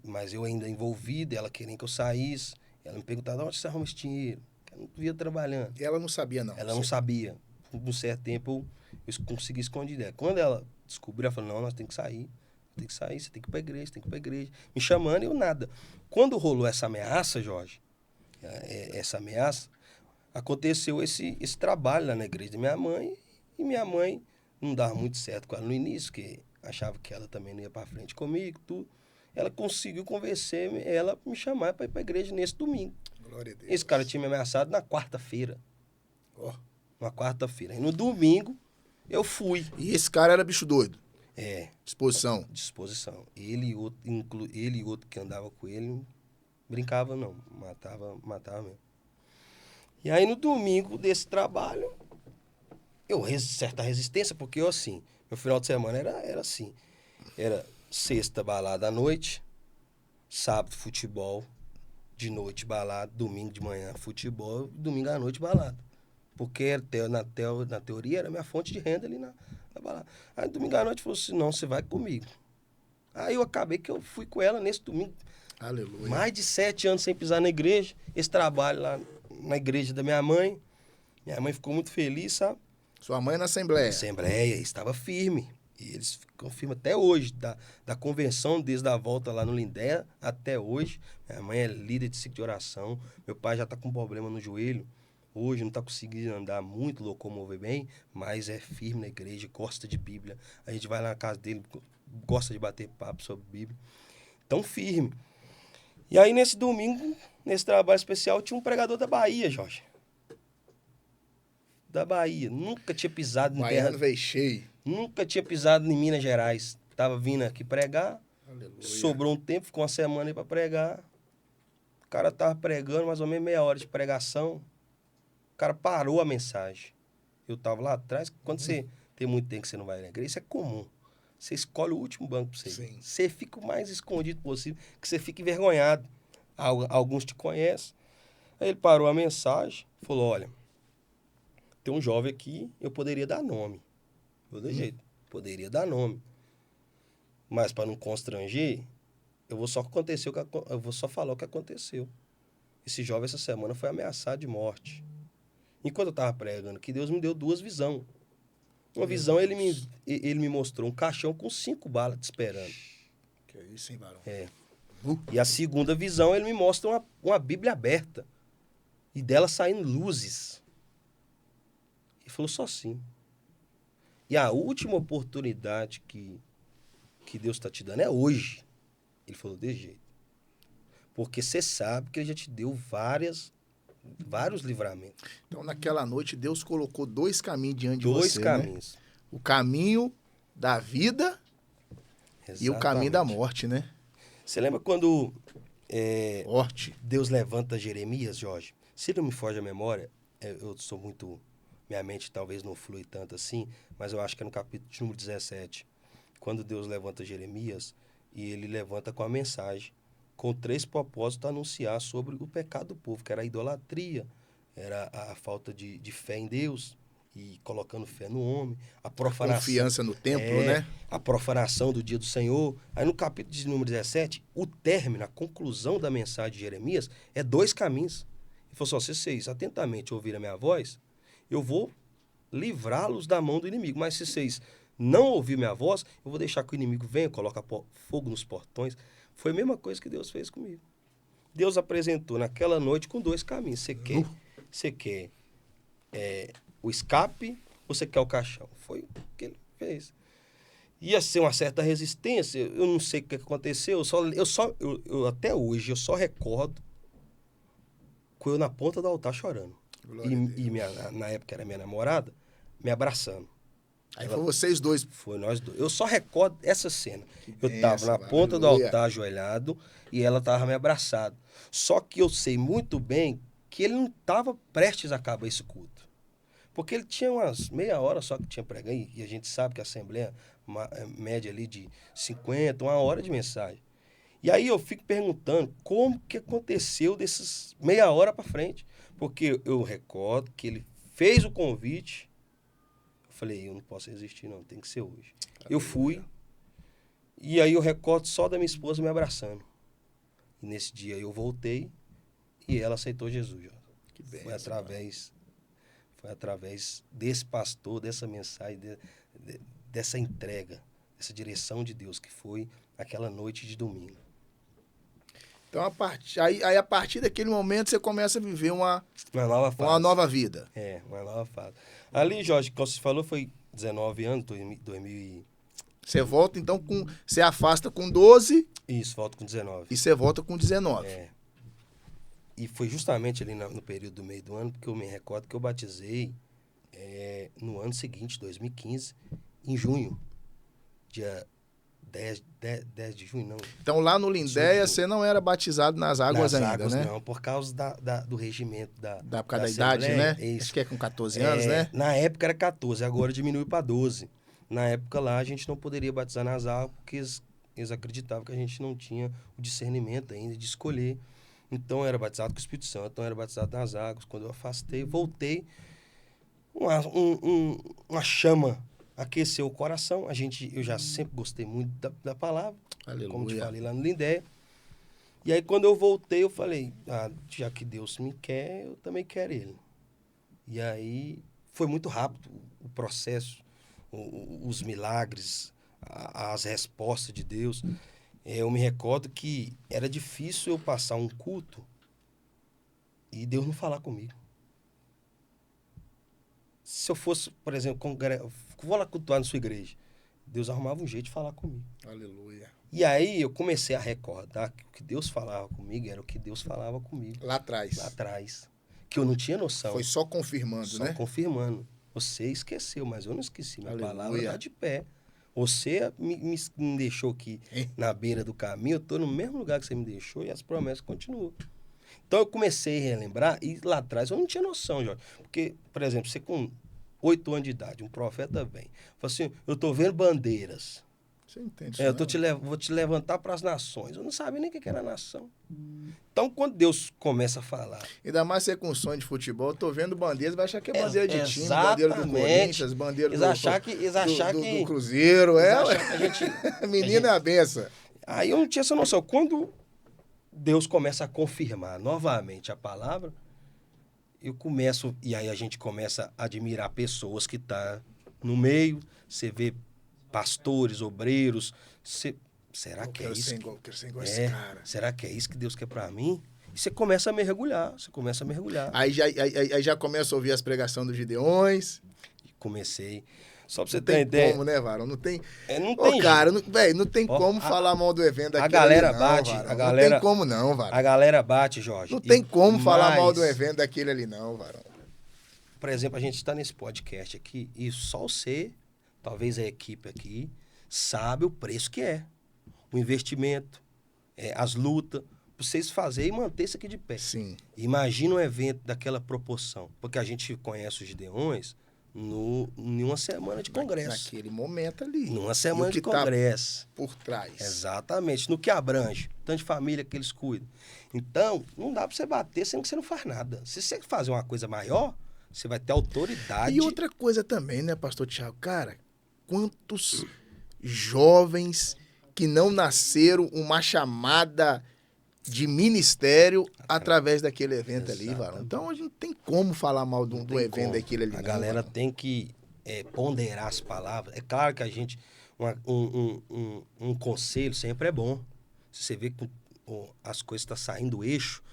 Mas eu ainda envolvido, ela querendo que eu saísse. Ela me perguntava, onde você arruma esse dinheiro? Eu não via trabalhando. E ela não sabia, não. Ela não sabia. Por um certo tempo, eu consegui esconder dela. Quando ela descobriu, ela falou, não, nós temos que sair. Tem que sair, você tem que ir pra igreja, tem que ir pra igreja. Me chamando e eu nada. Quando rolou essa ameaça, Jorge, essa ameaça, aconteceu esse trabalho lá na igreja da minha mãe. E minha mãe não dava muito certo com ela no início, porque achava que ela também não ia pra frente comigo, tudo. Ela conseguiu convencer ela me chamar para ir para a igreja nesse domingo. Glória a Deus. Esse cara tinha me ameaçado na quarta-feira. Ó. Na quarta-feira. E no domingo, eu fui. E esse cara era bicho doido? Disposição. Disposição. Ele e outro que andava com ele, brincava não. Matava mesmo. E aí no domingo desse trabalho, certa resistência, porque eu assim, meu final de semana era assim. Era sexta, balada à noite. Sábado, futebol. De noite, balada. Domingo de manhã, futebol. Domingo à noite, balada. Porque na teoria era minha fonte de renda ali na balada. Aí domingo à noite falou assim, não, você vai comigo. Aí eu acabei que eu fui com ela nesse domingo. Aleluia. Mais de 7 anos sem pisar na igreja. Esse trabalho lá na igreja da minha mãe. Minha mãe ficou muito feliz, sabe? Sua mãe na Assembleia. Assembleia, estava firme. E eles ficam firmes até hoje, da convenção, desde a volta lá no Lindé até hoje. Minha mãe é líder de ciclo de oração. Meu pai já está com problema no joelho. Hoje não está conseguindo andar muito, locomover bem, mas é firme na igreja, gosta de Bíblia. A gente vai lá na casa dele, gosta de bater papo sobre Bíblia. Tão firme. E aí, nesse domingo, nesse trabalho especial, tinha um pregador da Bahia, Jorge. Da Bahia. Nunca tinha pisado em terra. Baiano veio cheio. Nunca tinha pisado em Minas Gerais. Tava vindo aqui pregar. Aleluia. Sobrou um tempo, ficou uma semana aí pra pregar. O cara tava pregando mais ou menos meia hora de pregação. O cara parou a mensagem. Eu tava lá atrás. Quando você tem muito tempo que você não vai na igreja, isso é comum. Você escolhe o último banco pra você. Sim. Você fica o mais escondido possível, que você fica envergonhado. Alguns te conhecem. Aí ele parou a mensagem, falou, olha, tem um jovem aqui, eu poderia dar nome. Do jeito, poderia dar nome. Mas para não constranger, eu vou só falar o que aconteceu. Esse jovem essa semana foi ameaçado de morte. Enquanto eu estava pregando, que Deus me deu 2 visões. Uma visão, ele me mostrou um caixão com 5 balas te esperando. Que é isso, hein, varão? E a segunda visão, ele me mostra uma Bíblia aberta. e dela saindo luzes. Ele falou só sim. E a última oportunidade que Deus está te dando é hoje. Ele falou desse jeito. Porque você sabe que ele já te deu vários livramentos. Então, naquela noite, Deus colocou 2 caminhos diante de Dois você, caminhos. né? O caminho da vida e o caminho da Exatamente. morte, né? Você lembra quando Morte. Deus levanta Jeremias, Jorge? Se não me foge a memória, eu sou muito... Minha mente talvez não flui tanto assim, mas eu acho que é no capítulo número 17. Quando Deus levanta Jeremias, e ele levanta com a mensagem, com 3 propósitos a anunciar sobre o pecado do povo, que era a idolatria, era a falta de fé em Deus, e colocando fé no homem, a profanação. Confiança no templo, né? A profanação do dia do Senhor. Aí no capítulo de número 17, o término, a conclusão da mensagem de Jeremias é 2 caminhos. Ele falou assim, se vocês atentamente ouvirem a minha voz, eu vou livrá-los da mão do inimigo. Mas se vocês não ouvirem minha voz, eu vou deixar que o inimigo venha, coloque fogo nos portões. Foi a mesma coisa que Deus fez comigo. Deus apresentou naquela noite com 2 caminhos. Você quer o escape ou você quer o caixão? Foi o que ele fez. Ia ser uma certa resistência, eu não sei o que aconteceu, eu até hoje eu só recordo com eu na ponta do altar chorando. E na época era minha namorada, me abraçando. Aí foi vocês 2. Foi nós dois. Eu só recordo essa cena. Eu benção, tava na ponta do aleluia. altar ajoelhado e ela tava me abraçado. Só que eu sei muito bem que ele não tava prestes a acabar esse culto. Porque ele tinha umas meia hora só que tinha pregado, e a gente sabe que a Assembleia média ali de 50, 1 hora de mensagem. E aí eu fico perguntando como que aconteceu desses meia hora para frente. Porque eu recordo que ele fez o convite, eu falei, eu não posso resistir não, tem que ser hoje. Eu fui, e aí eu recordo só da minha esposa me abraçando. E nesse dia eu voltei e ela aceitou Jesus. Que benção, Foi através desse pastor, dessa mensagem, dessa entrega, dessa direção de Deus, que foi aquela noite de domingo. Então, a partir daquele momento, você começa a viver uma nova vida. Uma nova fase. Ali, Jorge, como você falou, foi 19 anos, 2000 Você volta, então, você afasta com 12. Isso, volto com 19. E você volta com 19. E foi justamente ali no período do meio do ano, porque eu me recordo que eu batizei no ano seguinte, 2015, em junho. Dia 10 de junho, não. Então, lá no Lindéia, você não era batizado nas águas ainda, né? Não, por causa do regimento da época da idade, né? Acho que é com 14 anos, né? Na época era 14, agora diminuiu para 12. Na época lá, a gente não poderia batizar nas águas, porque eles acreditavam que a gente não tinha o discernimento ainda de escolher. Então, eu era batizado com o Espírito Santo, então eu era batizado nas águas. Quando eu afastei, voltei, uma chama aqueceu o coração. Eu já sempre gostei muito da palavra, Aleluia. Como te falei lá no Lindéia. E aí, quando eu voltei, eu falei, já que Deus me quer, eu também quero Ele. E aí, foi muito rápido o processo, os milagres, as respostas de Deus. Eu me recordo que era difícil eu passar um culto e Deus não falar comigo. Se eu fosse, por exemplo, vou lá cultuar na sua igreja, Deus arrumava um jeito de falar comigo. Aleluia. E aí eu comecei a recordar que o que Deus falava comigo era o que Deus falava comigo. Lá atrás. Lá atrás. Que eu não tinha noção. Foi só confirmando, só né? confirmando. Você esqueceu, mas eu não esqueci. Minha Aleluia. palavra está de pé. Você me deixou aqui na beira do caminho, eu estou no mesmo lugar que você me deixou e as promessas continuam. Então eu comecei a relembrar e lá atrás eu não tinha noção, Jorge. Porque, por exemplo, você com 8 anos de idade, um profeta vem, fala assim, eu estou vendo bandeiras. Você entende isso, vou te levantar para as nações. Eu não sabia nem o que era nação. Então, quando Deus começa a falar... Ainda mais você com sonho de futebol, eu tô vendo bandeiras, vai achar que é bandeira de time, exatamente. bandeira do Corinthians, bandeira do Cruzeiro. Menina é a benção. Aí eu não tinha essa noção. Quando Deus começa a confirmar novamente a palavra, eu começo... E aí a gente começa a admirar pessoas que estão no meio, você vê pastores, obreiros, será que é isso? Quero ser igual esse cara. Será que é isso que Deus quer para mim? E você começa a mergulhar, você começa a mergulhar. Aí já começa a ouvir as pregações dos Gideões. Comecei. Só pra você Não ter tem ideia. como, né, Varão? Não tem... Não Ô, tem cara, jeito. não tem Ó, como falar mal do evento daquele galera ali, não, bate, Varão. a galera- Não tem como não, Varão. A galera bate, Jorge. Não tem como falar mal do Mas, evento daquele ali, não, Varão. por exemplo, a gente está nesse podcast aqui e só você, talvez a equipe aqui, sabe o preço que é. O investimento, as lutas, pra vocês fazerem e manter isso aqui de pé. Sim. Imagina um evento daquela proporção. Porque a gente conhece os Gideões em uma semana de congresso. Naquele momento ali. Numa E semana o que de congresso. tá por trás. Exatamente. No que abrange. Tanto de família que eles cuidam. Então, não dá pra você bater sendo que você não faz nada. Se você fazer uma coisa maior, você vai ter autoridade. E outra coisa também, né, pastor Thiago? Cara, quantos jovens que não nasceram uma chamada de ministério através daquele evento ali, Varão. Então a gente não tem como falar mal do evento como. daquele ali. A não, galera Varão. tem que ponderar as palavras. É claro que a gente... Um conselho sempre é bom. Se você vê que as coisas estão saindo do eixo,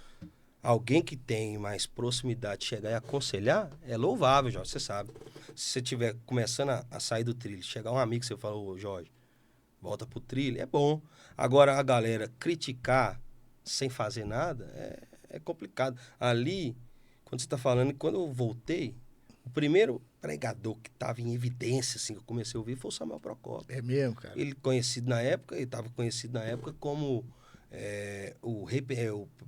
alguém que tem mais proximidade chegar e aconselhar, é louvável, Jorge, você sabe. Se você estiver começando a sair do trilho, chegar um amigo que você fala, ô Jorge, volta pro trilho, é bom. Agora, a galera criticar sem fazer nada é complicado. Ali, quando você está falando, quando eu voltei, o primeiro pregador que estava em evidência, assim, que eu comecei a ouvir, foi o Samuel Procópio. É mesmo, cara? Ele estava conhecido na época como o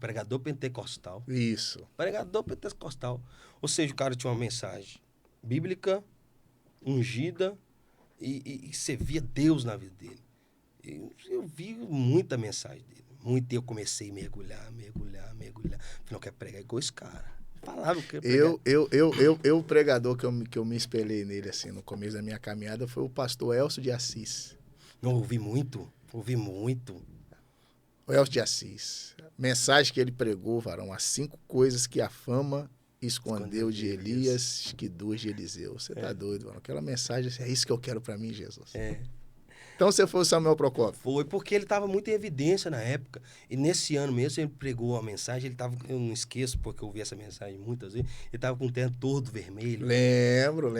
pregador pentecostal. Isso. Pregador pentecostal. Ou seja, o cara tinha uma mensagem bíblica, ungida, e você via Deus na vida dele. Eu vi muita mensagem dele. Muito, e eu comecei a mergulhar. Falei, não quero pregar igual esse cara. Falava que O pregador que eu me espelhei nele, assim, no começo da minha caminhada foi o pastor Elcio de Assis. Não, ouvi muito. O Elcio de Assis. Mensagem que ele pregou, Varão, as 5 coisas que a fama escondeu de Elias, que 2 de Eliseu. Você tá doido, Varão? Aquela mensagem, é isso que eu quero pra mim, Jesus. Então você foi o Samuel Procópio? Foi porque ele estava muito em evidência na época. E nesse ano mesmo, ele pregou a mensagem, eu não esqueço, porque eu ouvi essa mensagem muitas vezes, ele estava com o terno todo vermelho. Lembro.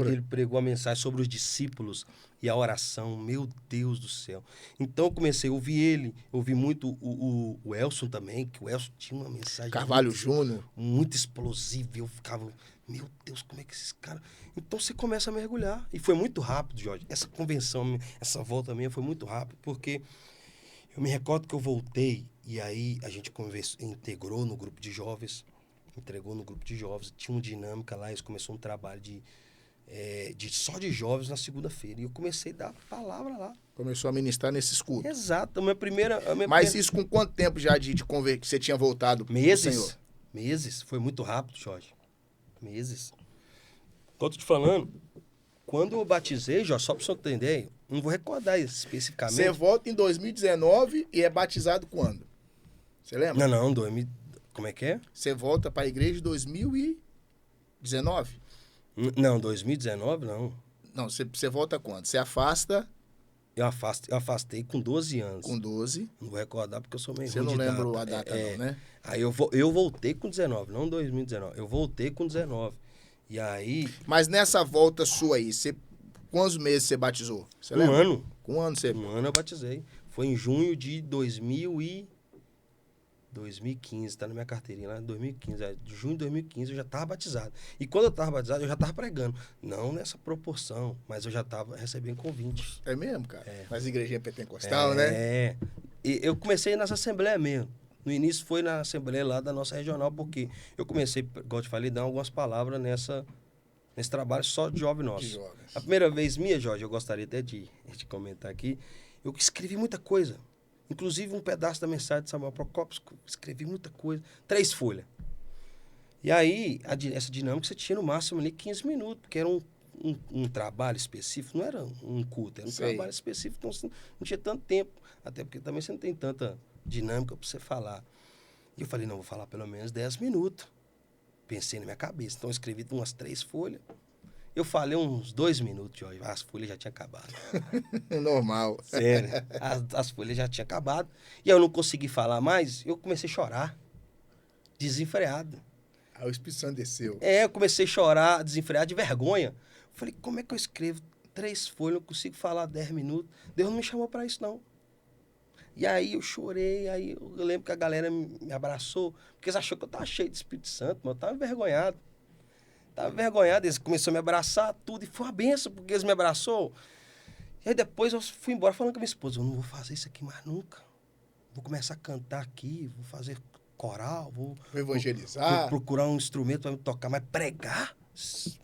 Ele pregou a mensagem sobre os discípulos e a oração. Meu Deus do céu. Então eu comecei a ouvir ele, ouvi muito o Elson também, que o Elson tinha uma mensagem... Carvalho Júnior. Muito explosiva. Eu ficava... Meu Deus, como é que esses caras... Então você começa a mergulhar. E foi muito rápido, Jorge. Essa convenção, essa volta minha foi muito rápido, porque eu me recordo que eu voltei e aí a gente integrou no grupo de jovens. Tinha uma dinâmica lá, eles começaram um trabalho só de jovens na segunda-feira. E eu comecei a dar palavra lá. Começou a ministrar nesses cultos. Exato. Mas isso com quanto tempo já de converter que você tinha voltado pro Senhor? Meses. Foi muito rápido, Jorge. Meses. Tô te falando, quando eu batizei, Jorge, só pra você entender, não vou recordar especificamente. Você volta em 2019 e é batizado quando? Você lembra? Não, como é que é? Você volta pra igreja em 2019? Não, 2019 não. Não, você volta quando? Você afasta... Eu afastei com 12 anos. Com 12. Não vou recordar porque eu sou meio Você ruim não de lembra data. a data não, né? Aí eu voltei com 19, não 2019. Eu voltei com 19. E aí... Mas nessa volta sua aí, quantos meses você batizou? Você Um lembra? ano. Com um ano você... Um ano eu batizei. Foi em junho de 2015, tá na minha carteirinha lá, 2015. De junho de 2015 eu já estava batizado. E quando eu estava batizado, eu já estava pregando. Não nessa proporção, mas eu já estava recebendo convites. É mesmo, cara? Nas igrejinhas pentecostal, né? E eu comecei nessa assembleia mesmo. No início foi na assembleia lá da nossa regional, porque eu comecei, igual eu te falei, dar algumas palavras nesse trabalho só de jovem nosso. De jovens. A primeira vez minha, Jorge, eu gostaria até de comentar aqui, eu escrevi muita coisa. Inclusive um pedaço da mensagem de Samuel Procópio, escrevi muita coisa. 3 folhas. E aí, essa dinâmica você tinha no máximo ali 15 minutos, porque era um trabalho específico, não era um culto, era um trabalho específico, então você não tinha tanto tempo. Até porque também você não tem tanta dinâmica para você falar. E eu falei, não, vou falar pelo menos 10 minutos. Pensei na minha cabeça. Então eu escrevi umas 3 folhas. Eu falei uns 2 minutos, Jorge, as folhas já tinham acabado. Normal. Sério, as folhas já tinham acabado. E eu não consegui falar mais, eu comecei a chorar, desenfreado. Aí o Espírito Santo desceu. Eu comecei a chorar, desenfreado, de vergonha. Falei, como é que eu escrevo 3 folhas, não consigo falar 10 minutos? Deus não me chamou para isso, não. E aí eu chorei, aí eu lembro que a galera me abraçou, porque eles acharam que eu tava cheio de Espírito Santo, mas eu tava envergonhado. Eles começaram a me abraçar, tudo, e foi uma benção, porque eles me abraçou. E aí depois eu fui embora falando com a minha esposa, eu não vou fazer isso aqui mais nunca. Vou começar a cantar aqui, vou fazer coral, vou evangelizar. Vou procurar um instrumento para me tocar, mas pregar?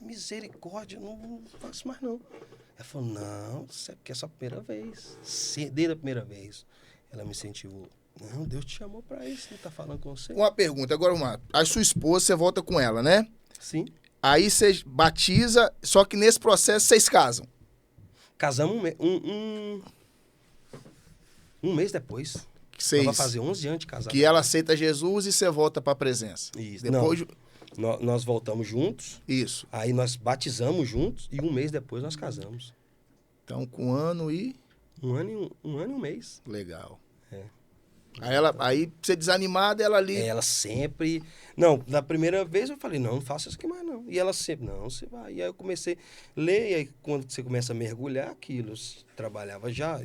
Misericórdia, não faço mais não. Ela falou, não, isso aqui é só a primeira vez. Desde a primeira vez. Ela me incentivou. Não, Deus te chamou para isso, não tá falando com você. Uma pergunta, agora a sua esposa, você volta com ela, né? Sim. Aí você batiza, só que nesse processo vocês casam. Casamos um mês depois. Vai fazer 11 anos de casado. Que ela aceita Jesus e você volta para a presença. Isso. Depois nós voltamos juntos. Isso. Aí nós batizamos juntos e um mês depois nós casamos. Então, com 1 ano e... Um ano e um mês. Legal. É. Aí você desanimada, ela ali... Ela sempre... Não, na primeira vez eu falei, não faça isso aqui mais não. E ela sempre, não, você vai. E aí eu comecei a ler, e aí quando você começa a mergulhar aquilo, eu trabalhava já,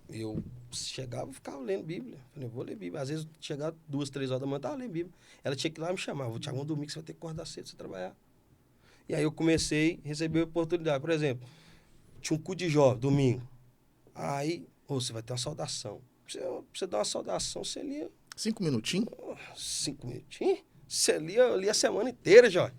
eu chegava e ficava lendo Bíblia. Falei, vou ler Bíblia. Às vezes eu chegava 2, 3 horas da manhã, eu tava lendo Bíblia. Ela tinha que ir lá me chamar, Thiago, um domingo você vai ter que acordar cedo pra você trabalhar. E aí eu comecei a receber oportunidade. Por exemplo, tinha um culto de jovem, domingo. Aí, você vai ter uma saudação. Pra você dar uma saudação, você lia... 5 minutinhos? 5 minutinhos? Você lia a semana inteira, Jorge.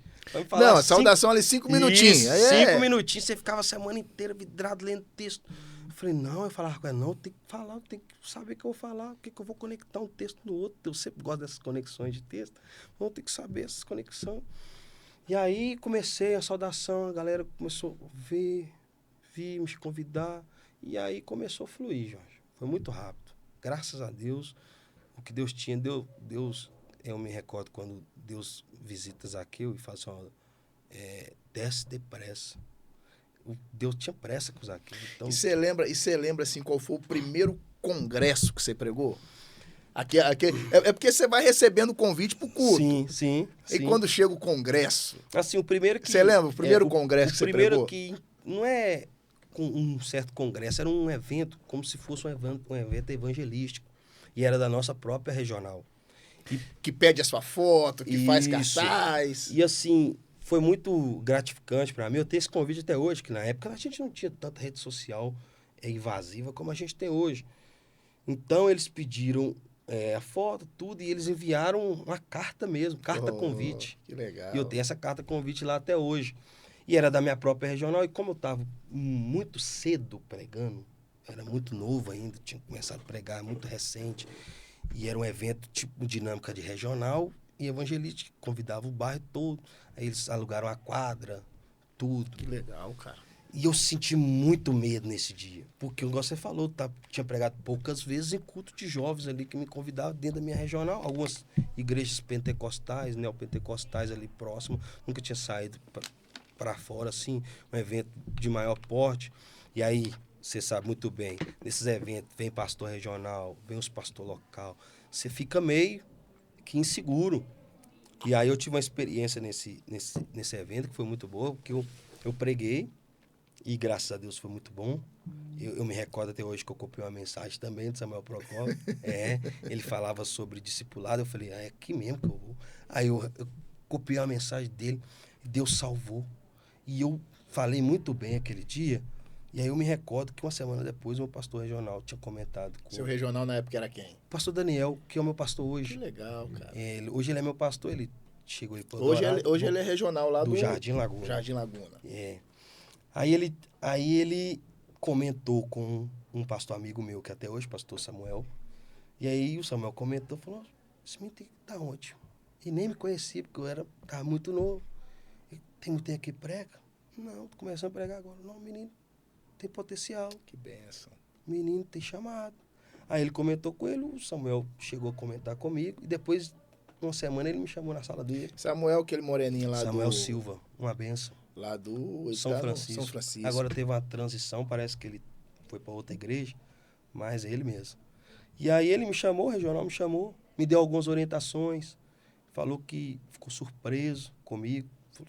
Não, a saudação ali 5 minutinhos. Isso, 5 minutinhos, você ficava a semana inteira vidrado lendo texto. Eu falei, não, eu falava com ela, não, tem que falar, tem que saber o que eu vou falar, o que eu vou conectar um texto no outro. Eu sempre gosto dessas conexões de texto. Vou ter que saber essas conexões. E aí comecei a saudação, a galera começou a ver, me convidar. E aí começou a fluir, Jorge. Foi muito rápido. Graças a Deus, o que Deus tinha, Deus, eu me recordo quando Deus visita Zaqueu e fala assim, ó, desce depressa. Deus tinha pressa com Zaqueu. Então... E você lembra assim, qual foi o primeiro congresso que você pregou? É porque você vai recebendo convite pro culto. Sim. E quando chega o congresso? Assim, o primeiro que... Você lembra o primeiro congresso que você pregou? O primeiro que não é com um certo congresso, era um evento, como se fosse um evento evangelístico. E era da nossa própria regional. Que pede a sua foto, que faz cartaz. E assim, foi muito gratificante para mim eu ter esse convite até hoje, que na época a gente não tinha tanta rede social invasiva como a gente tem hoje. Então eles pediram a foto, tudo, e eles enviaram uma carta mesmo, carta convite. Que legal. E eu tenho essa carta convite lá até hoje. E era da minha própria regional, e como eu estava muito cedo pregando, era muito novo ainda, tinha começado a pregar, muito recente, e era um evento tipo dinâmica de regional e evangelística, convidava o bairro todo, aí eles alugaram a quadra, tudo. Que legal, cara. E eu senti muito medo nesse dia, porque, igual você falou, tinha pregado poucas vezes em culto de jovens ali que me convidavam dentro da minha regional, algumas igrejas pentecostais, neopentecostais ali próximo, nunca tinha saído para fora, assim, um evento de maior porte. E aí, você sabe muito bem, nesses eventos, vem pastor regional, vem os pastor local, você fica meio que inseguro. E aí eu tive uma experiência nesse evento que foi muito boa, porque eu preguei, e graças a Deus foi muito bom. Eu me recordo até hoje que eu copiei uma mensagem também do Samuel Procopio. Ele falava sobre discipulado, eu falei, é aqui mesmo que eu vou. Aí eu copiei uma mensagem dele, Deus salvou. E eu falei muito bem aquele dia, e aí eu me recordo que uma semana depois o meu pastor regional tinha comentado com... Seu regional na época era quem? O pastor Daniel, que é o meu pastor hoje. Que legal, cara. Hoje ele é meu pastor, ele chegou aí... Hoje ele é regional lá do Jardim Laguna. Jardim Laguna. Aí ele comentou com um pastor amigo meu, que até hoje, pastor Samuel, e aí o Samuel comentou, falou, esse menino tá onde? E nem me conhecia, porque eu tava muito novo. Tem aqui que prega? Não, tô começando a pregar agora. Não, o menino tem potencial. Que benção. O menino tem chamado. Aí ele comentou com ele, o Samuel chegou a comentar comigo, e depois, uma semana, ele me chamou na sala dele. Samuel, aquele moreninho lá Samuel Silva, uma benção. Lá do São Francisco. São Francisco. Agora teve uma transição, parece que ele foi para outra igreja, mas é ele mesmo. E aí ele me chamou, o regional me chamou, me deu algumas orientações, falou que ficou surpreso comigo. Eu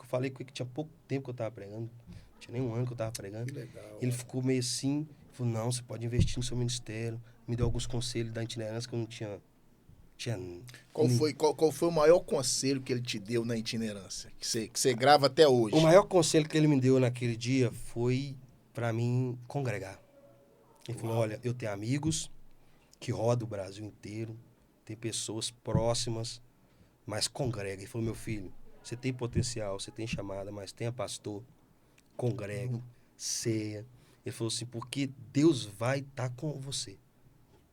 falei com ele que tinha pouco tempo que eu estava pregando, não tinha nem um ano que eu estava pregando. Que legal. Ele ficou meio assim, falou, não, você pode investir no seu ministério. Me deu alguns conselhos da itinerância que eu não tinha. Qual foi o maior conselho que ele te deu na itinerância? Que você grava até hoje? O maior conselho que ele me deu naquele dia foi para mim congregar. Ele falou, olha, eu tenho amigos que rodam o Brasil inteiro, tem pessoas próximas, mas congrega. Ele falou, meu filho, você tem potencial, você tem chamada, mas tenha pastor, congrega, ceia. Ele falou assim, porque Deus vai estar com você.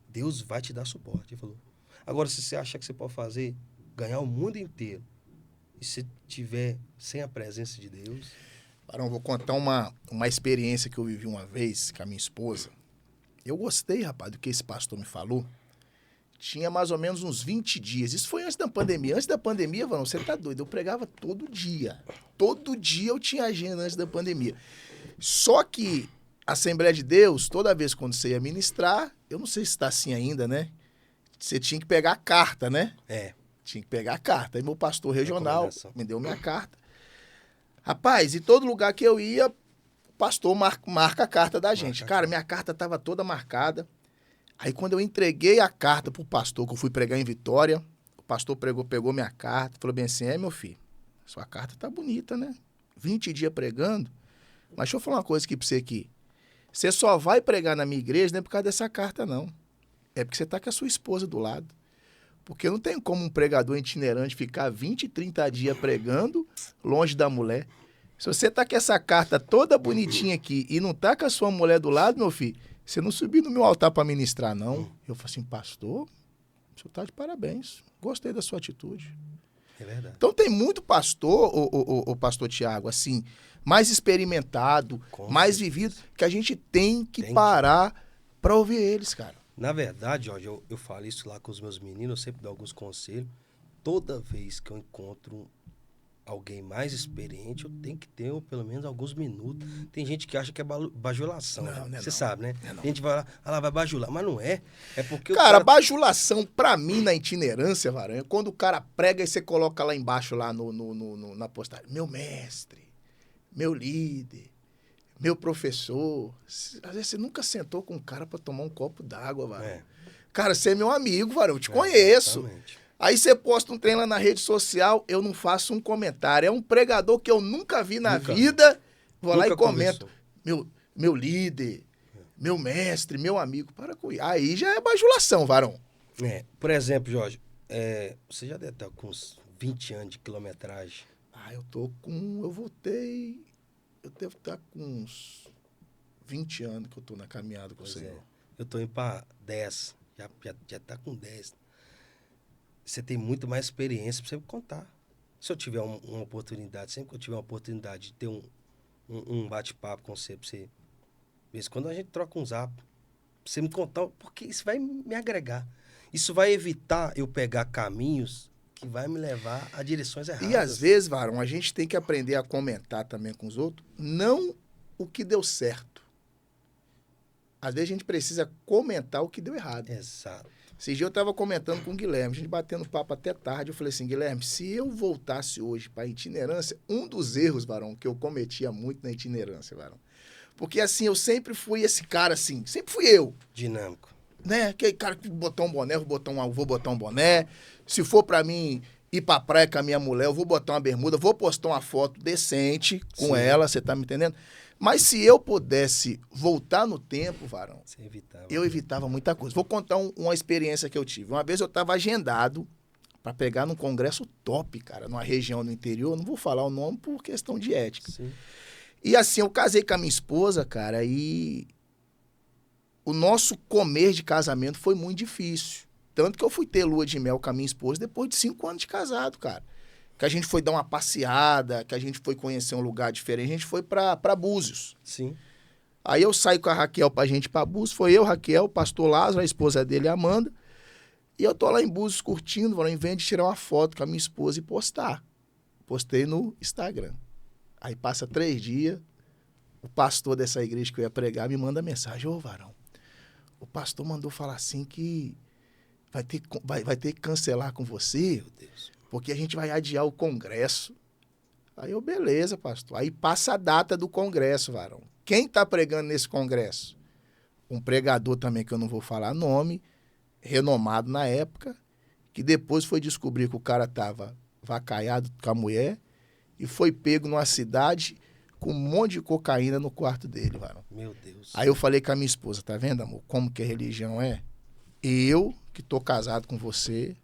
Deus vai te dar suporte. Ele falou. Agora, se você achar que você pode fazer, ganhar o mundo inteiro, e se tiver sem a presença de Deus... Barão, vou contar uma experiência que eu vivi uma vez com a minha esposa. Eu gostei, rapaz, do que esse pastor me falou. Tinha mais ou menos uns 20 dias. Isso foi antes da pandemia. Antes da pandemia, Barão, você tá doido. Eu pregava todo dia. Todo dia eu tinha agenda antes da pandemia. Só que a Assembleia de Deus, toda vez quando você ia ministrar, eu não sei se está assim ainda, né? Você tinha que pegar a carta, né? É. Tinha que pegar a carta. Aí meu pastor regional me deu minha carta. Rapaz, e todo lugar que eu ia, o pastor marca a carta da gente. Cara, minha carta estava toda marcada. Aí quando eu entreguei a carta pro pastor, que eu fui pregar em Vitória, o pastor pegou minha carta, falou bem assim, meu filho, sua carta tá bonita, né? 20 dias pregando. Mas deixa eu falar uma coisa aqui pra você aqui. Você só vai pregar na minha igreja não é por causa dessa carta, não. É porque você tá com a sua esposa do lado. Porque não tem como um pregador itinerante ficar 20, 30 dias pregando longe da mulher. Se você tá com essa carta toda bonitinha aqui e não tá com a sua mulher do lado, meu filho, você não subiu no meu altar para ministrar, não. Eu falei assim, pastor, o senhor tá de parabéns. Gostei da sua atitude. É verdade. Então tem muito pastor, o pastor Tiago, assim, mais experimentado, mais vivido, que a gente tem que parar para ouvir eles, cara. Na verdade, Jorge, eu falo isso lá com os meus meninos, eu sempre dou alguns conselhos. Toda vez que eu encontro alguém mais experiente, eu tenho que ter pelo menos alguns minutos. Tem gente que acha que é bajulação. Você sabe, né? A gente vai lá, ela vai bajular, mas não é. É porque cara, bajulação, pra mim, na itinerância, Varanha, quando o cara prega e você coloca lá embaixo, lá na postagem, meu mestre, meu líder, meu professor. Às vezes você nunca sentou com um cara pra tomar um copo d'água, Varão. É. Cara, você é meu amigo, Varão, eu te conheço. Exatamente. Aí você posta um trem lá na rede social, eu não faço um comentário. É um pregador que eu nunca vi na vida, vou lá e comento. Meu líder, meu mestre, meu amigo. Para com isso. Aí já é bajulação, Varão. É, por exemplo, Jorge, você já deve estar com uns 20 anos de quilometragem. Eu devo estar com uns 20 anos que eu tô na caminhada com o Senhor. Eu tô indo para 10, já tá com 10. Você tem muito mais experiência para você me contar. Se eu tiver uma oportunidade, sempre que eu tiver uma oportunidade de ter um bate-papo com você, pra você... De vez em quando a gente troca um zap, pra você me contar, porque isso vai me agregar. Isso vai evitar eu pegar caminhos que vai me levar a direções erradas. E às vezes, Varão, a gente tem que aprender a comentar também com os outros, não o que deu certo. Às vezes a gente precisa comentar o que deu errado. Exato. Esse dia eu estava comentando com o Guilherme, a gente batendo papo até tarde, eu falei assim, Guilherme, se eu voltasse hoje para a itinerância, um dos erros, Varão, que eu cometia muito na itinerância, Varão, porque assim, eu sempre fui esse cara assim, sempre fui eu. Dinâmico. Né? Aquele cara que botar um boné, vou botar um boné. Se for para mim ir pra praia com a minha mulher, eu vou botar uma bermuda, vou postar uma foto decente com ela, você tá me entendendo? Mas se eu pudesse voltar no tempo, Varão, eu evitava muita coisa. Vou contar uma experiência que eu tive. Uma vez eu estava agendado para pegar num congresso top, cara, numa região do interior. Não vou falar o nome por questão de ética. Sim. E assim, eu casei com a minha esposa, cara, e o nosso comer de casamento foi muito difícil. Tanto que eu fui ter lua de mel com a minha esposa depois de 5 anos de casado, cara. Que a gente foi dar uma passeada, que a gente foi conhecer um lugar diferente, a gente foi pra Búzios. Sim. Aí eu saí com a Raquel pra gente ir pra Búzios, foi eu, Raquel, o pastor Lázaro, a esposa dele, a Amanda, e eu tô lá em Búzios curtindo, em vez de tirar uma foto com a minha esposa e postar. Postei no Instagram. Aí passa 3 dias, o pastor dessa igreja que eu ia pregar me manda mensagem: ô, varão, o pastor mandou falar assim que vai ter que cancelar com você, Meu Deus. porque a gente vai adiar o congresso. Aí eu, beleza, pastor. Aí passa a data do congresso, varão. Quem tá pregando nesse congresso? Um pregador também, que eu não vou falar nome, renomado na época, que depois foi descobrir que o cara tava vacaiado com a mulher e foi pego numa cidade com um monte de cocaína no quarto dele, varão. Meu Deus. Aí eu falei com a minha esposa: tá vendo, amor, como que a religião é? Eu, que tô casado com você,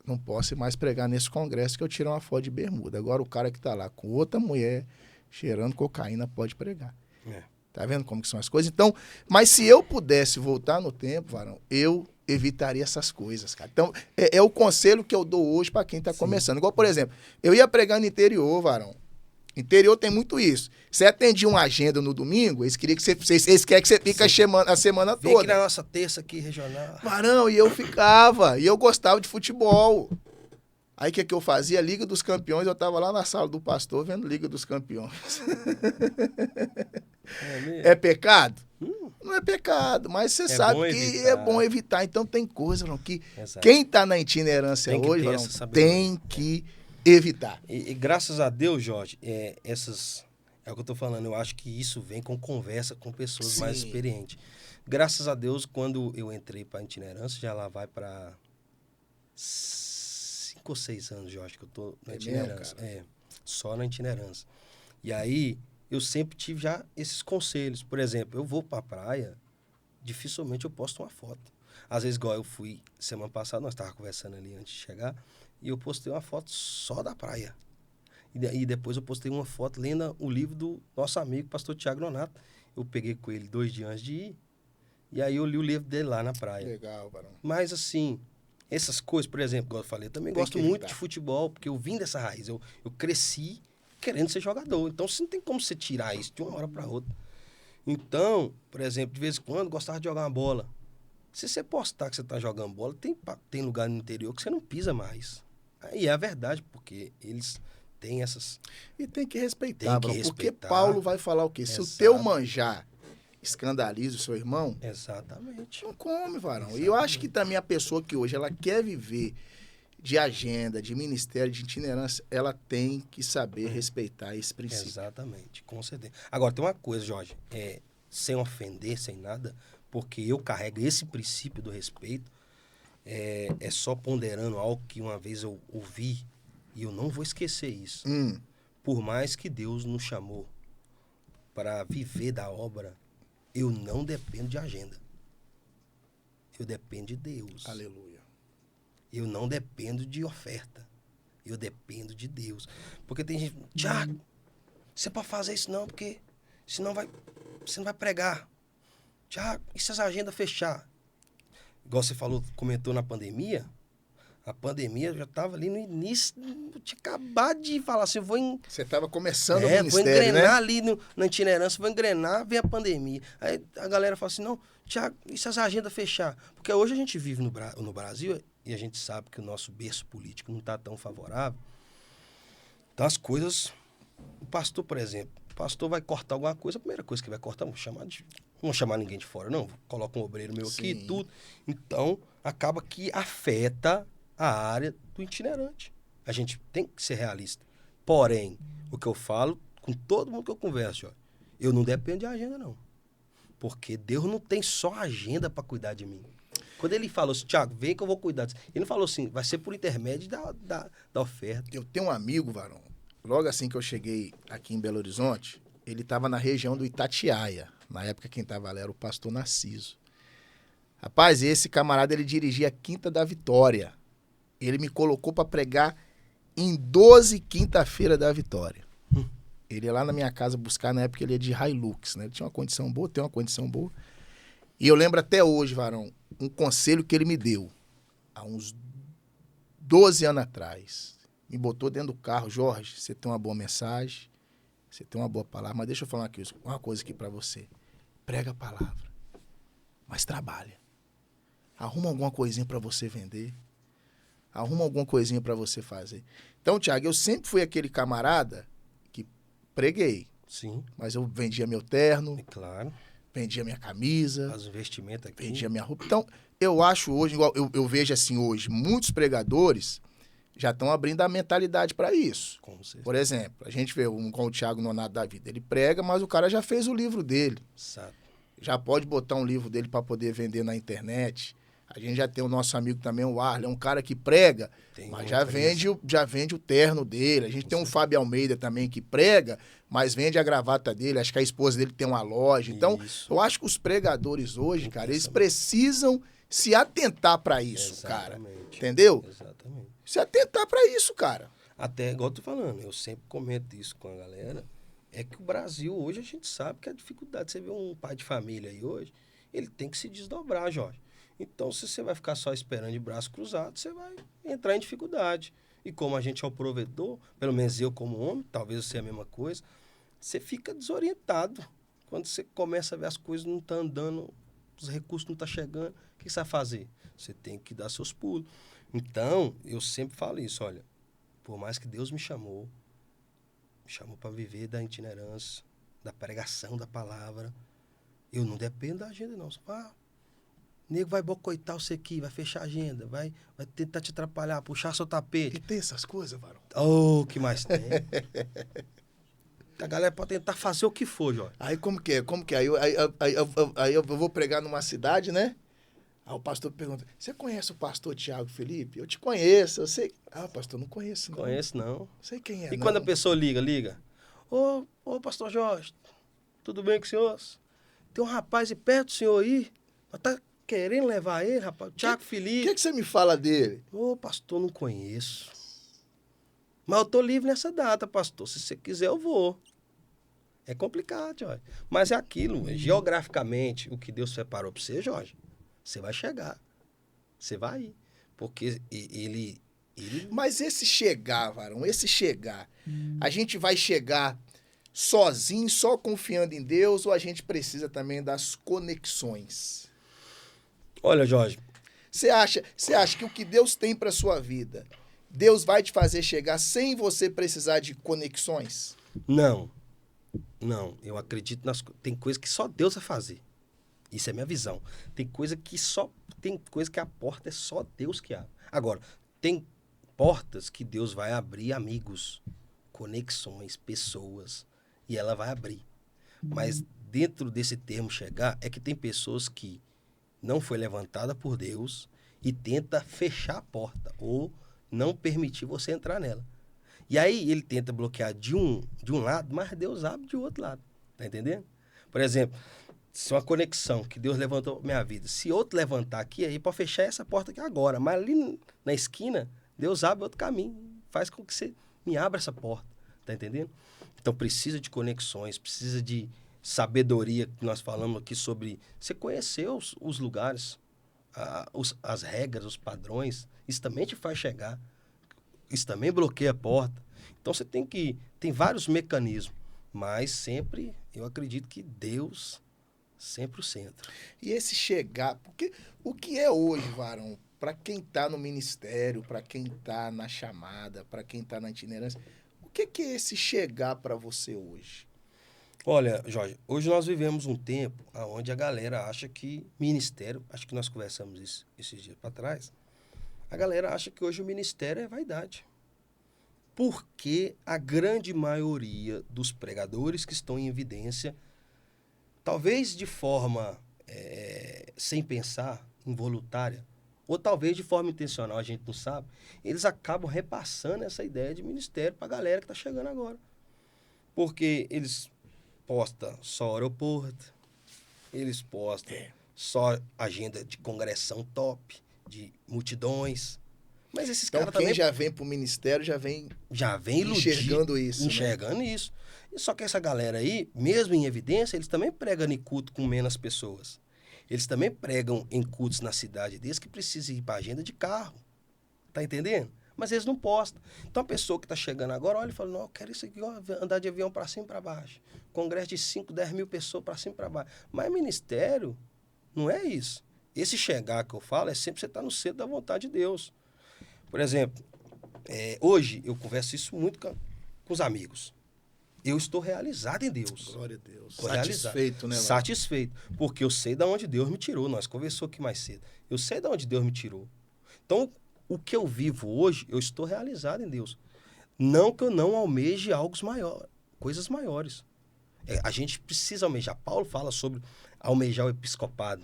não posso ir mais pregar nesse congresso que eu tiro uma foto de bermuda. Agora o cara que tá lá com outra mulher, cheirando cocaína, pode pregar. É. Tá vendo como que são as coisas? Então, mas se eu pudesse voltar no tempo, varão, eu evitaria essas coisas, cara. Então, é o conselho que eu dou hoje para quem tá começando. Igual, por exemplo, eu ia pregar no interior, varão. Interior tem muito isso. Você atendia uma agenda no domingo, eles queriam que eles querem que você fique a semana Vem aqui toda. na nossa terça aqui, regional. Varão, e eu ficava, e eu gostava de futebol. Aí o que eu fazia? Liga dos Campeões, eu tava lá na sala do pastor vendo Liga dos Campeões. É pecado? Não é pecado, mas você sabe que evitar. é bom evitar. Então tem coisa, varão, que Exato. quem tá na itinerância Tem que hoje, ter varão, essa sabedoria. tem que evitar. E graças a Deus, Jorge, é o que eu tô falando, eu acho que isso vem com conversa com pessoas mais Sim. experientes. Graças a Deus, quando eu entrei para itinerância, já lá vai para 5 ou 6 anos, Jorge, que eu tô na É itinerância. mesmo, Só na itinerância. E aí, eu sempre tive já esses conselhos. Por exemplo, eu vou pra praia, dificilmente eu posto uma foto. Às vezes, igual eu fui semana passada, nós estávamos conversando ali antes de chegar, e eu postei uma foto só da praia. E depois eu postei uma foto lendo o livro do nosso amigo, pastor Tiago Nonato. Eu peguei com ele 2 dias antes de ir, e aí eu li o livro dele lá na praia. Legal, varão. Mas assim, essas coisas, por exemplo, igual eu falei, eu também Tem gosto que muito evitar. de futebol, porque eu vim dessa raiz. Eu cresci querendo ser jogador. Então, você não tem como você tirar isso de uma hora para outra. Então, por exemplo, de vez em quando, gostava de jogar uma bola. Se você postar que você está jogando bola, tem lugar no interior que você não pisa mais. Aí é a verdade, porque eles têm essas... E tem que respeitar, Tem que varão, porque respeitar. Paulo vai falar o quê? Se o Exato. teu manjar escandaliza o seu irmão, Exatamente. não come, varão. E eu acho que também a pessoa que hoje ela quer viver de agenda, de ministério, de itinerância, ela tem que saber respeitar esse princípio. Exatamente, com certeza. Agora, tem uma coisa, Jorge, sem ofender, sem nada, porque eu carrego esse princípio do respeito, é só ponderando algo que uma vez eu ouvi, e eu não vou esquecer isso. Por mais que Deus nos chamou para viver da obra, eu não dependo de agenda. Eu dependo de Deus. Aleluia. Eu não dependo de oferta. Eu dependo de Deus. Porque tem gente, Tiago, você pode fazer isso não, porque senão você não vai pregar. Tiago, e se as agendas fechar? Igual você falou, comentou na pandemia, a pandemia já estava ali no início, eu tinha acabado de falar assim, Você estava começando o vou ministério, engrenar né? ali na itinerância, vou engrenar, vem a pandemia. Aí a galera fala assim, não, Tiago, e se as agendas fechar? Porque hoje a gente vive no Brasil e a gente sabe que o nosso berço político não está tão favorável. Então as coisas, o pastor, por exemplo, o pastor vai cortar alguma coisa, a primeira coisa que vai cortar, não vou chamar ninguém de fora, não, coloca um obreiro meu aqui e tudo. Então, acaba que afeta a área do itinerante. A gente tem que ser realista. Porém, o que eu falo com todo mundo que eu converso, ó, eu não dependo de agenda, não. Porque Deus não tem só agenda para cuidar de mim. Quando ele falou assim, Tiago, vem que eu vou cuidar disso. Ele não falou assim, vai ser por intermédio da oferta. Eu tenho um amigo, varão, logo assim que eu cheguei aqui em Belo Horizonte, ele estava na região do Itatiaia. Na época quem estava lá era o pastor Narciso. Rapaz, esse camarada, ele dirigia a Quinta da Vitória. Ele me colocou para pregar em 12 quinta-feira da Vitória. Ele ia lá na minha casa buscar, na época ele ia de Hilux, né? Ele tinha uma condição boa, tem uma condição boa. E eu lembro até hoje, varão, um conselho que ele me deu há uns 12 anos atrás. Me botou dentro do carro, Jorge, você tem uma boa mensagem, você tem uma boa palavra, mas deixa eu falar uma coisa aqui para você. Prega a palavra, mas trabalha. Arruma alguma coisinha para você vender. Arruma alguma coisinha para você fazer. Então, Tiago, eu sempre fui aquele camarada que preguei, Sim, mas eu vendia meu terno, é claro. vendia minha camisa, Faz investimento aqui. vendia minha roupa. Então, eu acho hoje, igual eu vejo assim hoje, muitos pregadores já estão abrindo a mentalidade para isso. Com certeza. Por exemplo, a gente vê um com o Thiago Nonato da vida, ele prega, mas o cara já fez o livro dele. Exato. Já pode botar um livro dele para poder vender na internet. A gente já tem o nosso amigo também, o Arlen, é um cara que prega, Tem mas uma já vende o terno dele. A gente tem um Fábio Almeida também que prega, mas vende a gravata dele. Acho que a esposa dele tem uma loja. Então, Isso. eu acho que os pregadores hoje, cara, eles Pensamento. precisam se atentar para isso, cara. Exatamente. Entendeu? Exatamente. Se atentar para isso, cara. Até, igual eu tô falando, eu sempre comento isso com a galera, é que o Brasil hoje a gente sabe que a dificuldade, você vê um pai de família aí hoje, ele tem que se desdobrar, Jorge. Então, se você vai ficar só esperando de braço cruzado, você vai entrar em dificuldade. E como a gente é o provedor, pelo menos eu como homem, talvez você é a mesma coisa, você fica desorientado. Quando você começa a ver as coisas não estão andando, os recursos não estão chegando, o que você vai fazer? Você tem que dar seus pulos. Então, eu sempre falo isso, olha, por mais que Deus me chamou para viver da itinerância, da pregação da palavra, eu não dependo da agenda, não. O nego vai boicotar você aqui, vai fechar a agenda, vai tentar te atrapalhar, puxar seu E tapete. tem essas coisas, varão. Oh, que mais tem? A galera pode tentar fazer o que for, Jorge. Aí como que é? Como que é? Aí eu vou pregar numa cidade, né? Aí o pastor pergunta, você conhece o pastor Tiago Felipe? Eu te conheço, eu sei. Ah, pastor, não conheço, não. Conheço, não. Não sei quem é, E não. quando a pessoa liga. Ô, pastor Jorge, tudo bem com o senhor? Tem um rapaz aí perto do senhor aí, mas tá querendo levar ele, rapaz? Tiago O Felipe. que você me fala dele? Ô, pastor, não conheço. Mas eu tô livre nessa data, pastor. Se você quiser, eu vou. É complicado, Jorge. Mas é aquilo, geograficamente, o que Deus separou para você, Jorge, você vai chegar. Você vai ir. Porque ele Mas esse chegar, varão, esse chegar, a gente vai chegar sozinho, só confiando em Deus, ou a gente precisa também das conexões? Olha, Jorge, Você acha que o que Deus tem para sua vida, Deus vai te fazer chegar sem você precisar de conexões? não. Eu acredito tem coisa que só Deus vai fazer. Isso é minha visão. Tem coisa que a porta é só Deus que abre. Agora, tem portas que Deus vai abrir amigos, conexões, pessoas, e ela vai abrir. Mas dentro desse termo chegar, é que tem pessoas que não foi levantada por Deus e tenta fechar a porta ou não permitir você entrar nela. E aí ele tenta bloquear de um lado, mas Deus abre de outro lado. Tá entendendo? Por exemplo, se uma conexão que Deus levantou na minha vida, se outro levantar aqui, aí pode fechar essa porta aqui agora. Mas ali na esquina, Deus abre outro caminho. Faz com que você me abra essa porta. Tá entendendo? Então precisa de conexões, precisa de sabedoria, que nós falamos aqui sobre você conhecer os lugares, as regras, os padrões. Isso também te faz chegar. Isso também bloqueia a porta. Então você tem vários mecanismos, mas sempre eu acredito que Deus sempre o centro. E esse chegar, porque o que é hoje, varão, para quem está no ministério, para quem está na chamada, para quem está na itinerância, o que é esse chegar para você hoje? Olha, Jorge, hoje nós vivemos um tempo onde a galera acha que ministério, acho que nós conversamos isso esses dias para trás, a galera acha que hoje o ministério é vaidade. Porque a grande maioria dos pregadores que estão em evidência, talvez de forma sem pensar, involuntária, ou talvez de forma intencional, a gente não sabe, eles acabam repassando essa ideia de ministério para a galera que está chegando agora. Porque eles postam só aeroporto, eles postam só agenda de congressão top, de multidões. Mas esses Então, caras quem também já vem pro ministério já vem enxergando isso. Enxergando isso. E só que essa galera aí, mesmo em evidência, eles também pregam em culto com menos pessoas. Eles também pregam em cultos na cidade deles que precisam ir para agenda de carro. Tá entendendo? Mas eles não postam. Então a pessoa que está chegando agora, olha e fala, não, eu quero isso aqui, ó, andar de avião para cima e para baixo. Congresso de 5, 10 mil pessoas para cima e para baixo. Mas ministério não é isso. Esse chegar que eu falo é sempre você estar no centro da vontade de Deus. Por exemplo, hoje eu converso isso muito com os amigos. eu estou realizado em Deus. Glória a Deus. Estou Satisfeito, né? Satisfeito. Porque eu sei de onde Deus me tirou. Nós conversamos aqui mais cedo. Eu sei de onde Deus me tirou. Então, o que eu vivo hoje, eu estou realizado em Deus. Não que eu não almeje coisas maiores. A gente precisa almejar. Paulo fala sobre almejar o episcopado.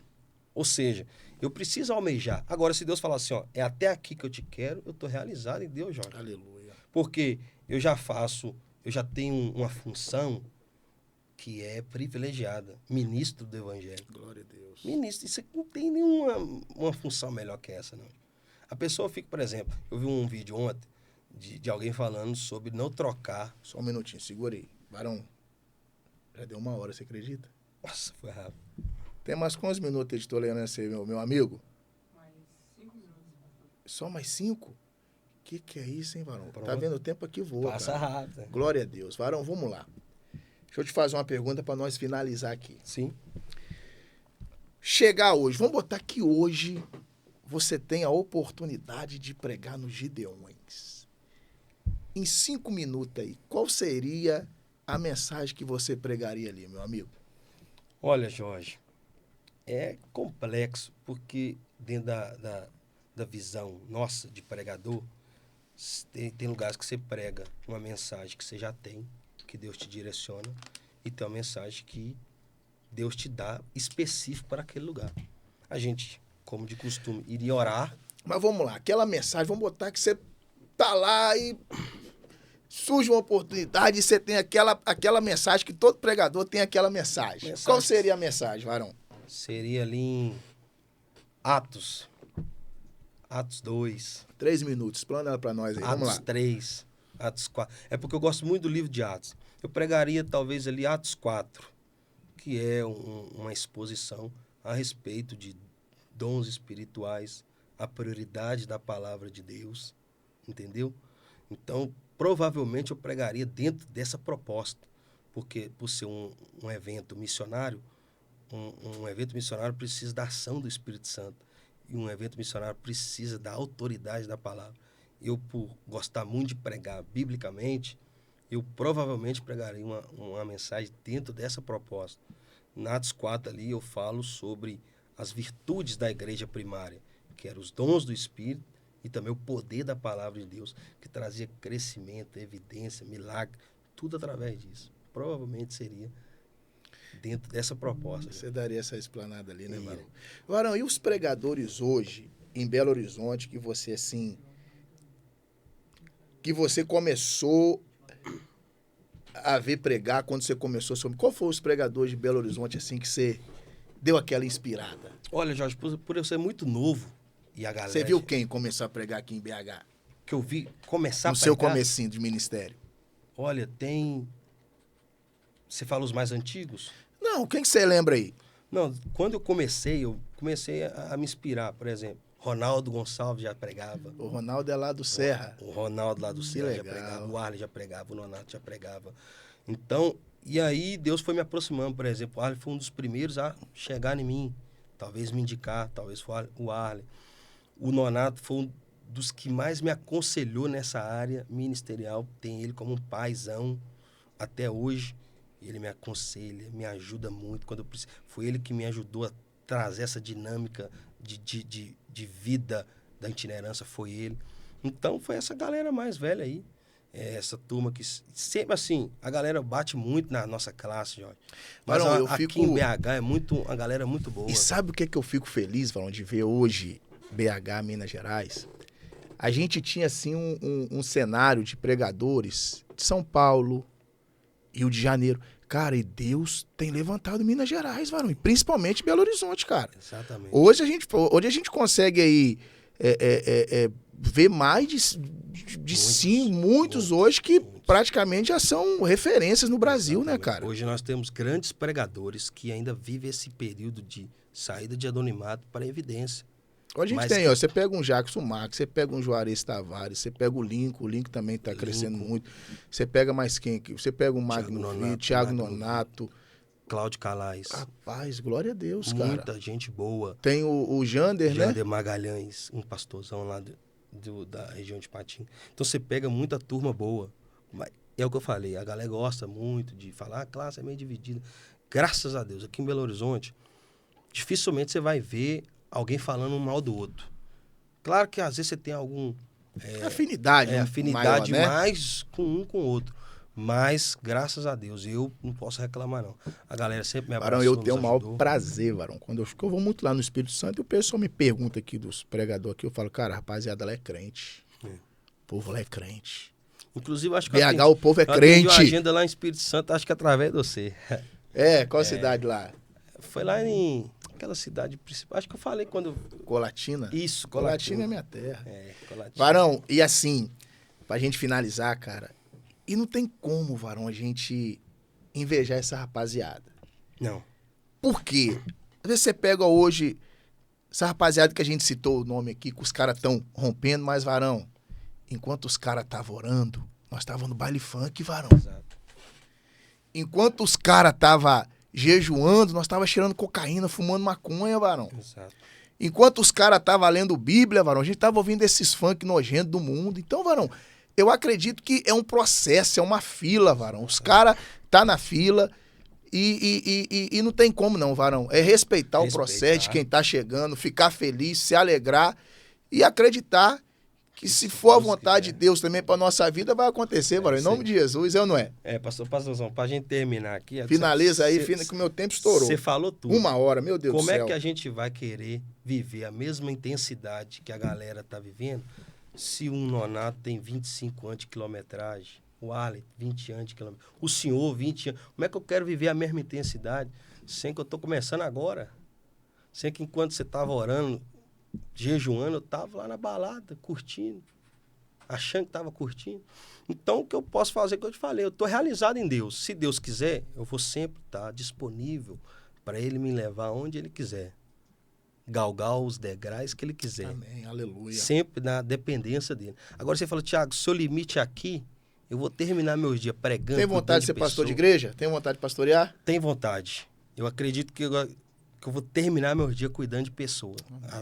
Ou seja, eu preciso almejar. Agora, se Deus falar assim, ó, é até aqui que eu te quero, eu estou realizado em Deus, Jorge. Aleluia. Porque eu já tenho uma função que é privilegiada. Ministro do Evangelho. Glória a Deus. Ministro, isso não tem nenhuma uma função melhor que essa, não. A pessoa fica, por exemplo, eu vi um vídeo ontem de alguém falando sobre não trocar. Só um minutinho, segura aí. Varão, já deu 1 hora, você acredita? Nossa, foi rápido. Tem mais quantos minutos de tolerância aí, meu amigo? Mais 5 minutos. Só mais 5? Que é isso, hein, Varão? Pronto. Tá vendo o tempo aqui voa, Passa cara. rápido. Né? Glória a Deus. Varão, vamos lá. Deixa eu te fazer uma pergunta para nós finalizar aqui. Sim. Chegar hoje, vamos botar que hoje você tem a oportunidade de pregar nos Gideões. Em 5 minutos aí, qual seria a mensagem que você pregaria ali, meu amigo? Olha, Jorge, é complexo, porque dentro da visão nossa de pregador, tem lugares que você prega uma mensagem que você já tem, que Deus te direciona, e tem uma mensagem que Deus te dá específico para aquele lugar. A gente, como de costume, iria orar. Mas vamos lá, aquela mensagem, vamos botar que você tá lá e surge uma oportunidade e você tem aquela mensagem, que todo pregador tem aquela mensagem. Qual seria a mensagem, Varão? Seria ali em Atos 2. 3 minutos, explana ela para nós aí, vamos Atos lá. 3, Atos 4. É porque eu gosto muito do livro de Atos. Eu pregaria talvez ali Atos 4, que é uma exposição a respeito de dons espirituais, a prioridade da palavra de Deus, entendeu? Então, provavelmente eu pregaria dentro dessa proposta, porque por ser um evento missionário, um evento missionário precisa da ação do Espírito Santo, e um evento missionário precisa da autoridade da palavra. Eu, por gostar muito de pregar biblicamente, eu provavelmente pregaria uma mensagem dentro dessa proposta. Na Atos 4 ali eu falo sobre as virtudes da igreja primária, que eram os dons do Espírito e também o poder da palavra de Deus, que trazia crescimento, evidência, milagre, tudo através disso. Provavelmente seria dentro dessa proposta. Você daria essa explanada ali, né, Varão? Varão, e os pregadores hoje, em Belo Horizonte, que você, assim, que você começou a ver pregar quando você começou sobre... Qual foram os pregadores de Belo Horizonte, assim, que você deu aquela inspirada? Olha, Jorge, por eu ser muito novo, e a galera... Você viu quem começou a pregar aqui em BH? Que eu vi começar a No pregar? seu comecinho de ministério. Olha, tem... Você fala os mais antigos? Não, quem que você lembra aí? Não, quando eu comecei a me inspirar, por exemplo. Ronaldo Gonçalves já pregava. O Ronaldo é lá do Serra. O Ronaldo lá do Serra já legal. pregava. O Arley já pregava. O Nonato já pregava. Então, e aí Deus foi me aproximando, por exemplo. O Arley foi um dos primeiros a chegar em mim. Talvez me indicar, talvez foi o Arley. O Nonato foi um dos que mais me aconselhou nessa área ministerial. Tem ele como um paizão até hoje. Ele me aconselha, me ajuda muito. Quando eu preciso. Foi ele que me ajudou a trazer essa dinâmica de vida da itinerância, foi ele. Então, foi essa galera mais velha aí. Essa turma que sempre assim, a galera bate muito na nossa classe, Jorge. Mas Varão, aqui em BH é uma galera muito boa. E sabe o que é que eu fico feliz, Varão, de ver hoje BH, Minas Gerais? A gente tinha, assim, um cenário de pregadores de São Paulo, Rio de Janeiro. Cara, e Deus tem levantado Minas Gerais, Varão, e principalmente Belo Horizonte, cara. Exatamente. Hoje a gente consegue aí ver mais de muitos hoje que praticamente já são referências no Brasil, Exatamente. né, cara? Hoje nós temos grandes pregadores que ainda vivem esse período de saída de anonimato para a evidência. Hoje a gente tem, ó, você pega um Jackson Marques, você pega um Juarez Tavares, você pega o Lincoln também tá crescendo muito. Você pega mais quem aqui? Você pega o Magno Filho, Thiago Nonato. Cláudio Calais. Rapaz, glória a Deus, cara. Muita gente boa. Tem o Jander, né? Jander Magalhães, um pastorzão lá da região de Patim. Então você pega muita turma boa. Mas é o que eu falei, a galera gosta muito de falar, a classe é meio dividida. Graças a Deus, aqui em Belo Horizonte, dificilmente você vai ver alguém falando um mal do outro. Claro que às vezes você tem algum... afinidade afinidade maior, né? mais com um com o outro. Mas, graças a Deus, eu não posso reclamar, não. A galera sempre me abraçou, Varão, eu tenho o nos maior ajudou. prazer, Varão. Quando eu vou muito lá no Espírito Santo e o pessoal me pergunta aqui dos pregadores aqui, eu falo, cara, rapaziada, ela é crente. O povo lá é crente. Inclusive, acho que BH, o povo é eu atendi uma crente. agenda lá em Espírito Santo, acho que através de você. Qual cidade lá? Foi lá em aquela cidade principal. Acho que eu falei quando... Colatina? Isso, Colatina Colatina. é minha terra. Colatina. Varão, e assim, pra gente finalizar, cara, e não tem como, Varão, a gente invejar essa rapaziada. Não. Por quê? Às vezes você pega hoje essa rapaziada que a gente citou o nome aqui, que os caras estão rompendo, mas, Varão, enquanto os caras estavam orando, nós estávamos no baile funk, Varão. Exato. Enquanto os caras estavam jejuando, nós estávamos cheirando cocaína, fumando maconha, Varão. Exato. Enquanto os caras estavam lendo Bíblia, Varão, a gente estava ouvindo esses funk nojentos do mundo. Então, Varão, eu acredito que é um processo, é uma fila, Varão. Os caras tá na fila e não tem como não, Varão. É respeitar o processo de quem tá chegando, ficar feliz, se alegrar e acreditar que se for a vontade de Deus também para nossa vida, vai acontecer, Varão. Em nome de Jesus, eu não é. Pastorzão, pra gente terminar aqui... Finaliza aí, que o meu tempo estourou. Você falou tudo. 1 hora, meu Deus do céu. Como é que a gente vai querer viver a mesma intensidade que a galera tá vivendo se um Nonato tem 25 anos de quilometragem, o Arley 20 anos de quilometragem, o senhor 20 anos? Como é que eu quero viver a mesma intensidade sem que eu tô começando agora? Sem que enquanto você tava orando, jejuando, eu tava lá na balada, curtindo, achando que tava curtindo. Então, o que eu posso fazer, é o que eu te falei, eu tô realizado em Deus. Se Deus quiser, eu vou sempre estar disponível para Ele me levar onde Ele quiser. Galgar os degraus que Ele quiser. Amém, aleluia. Sempre na dependência dele. Agora você fala, Thiago, seu limite aqui, eu vou terminar meus dias pregando. Tem vontade de ser pastor de igreja? Tem vontade de pastorear? Tem vontade. Eu acredito que eu vou terminar meus dias cuidando de pessoa.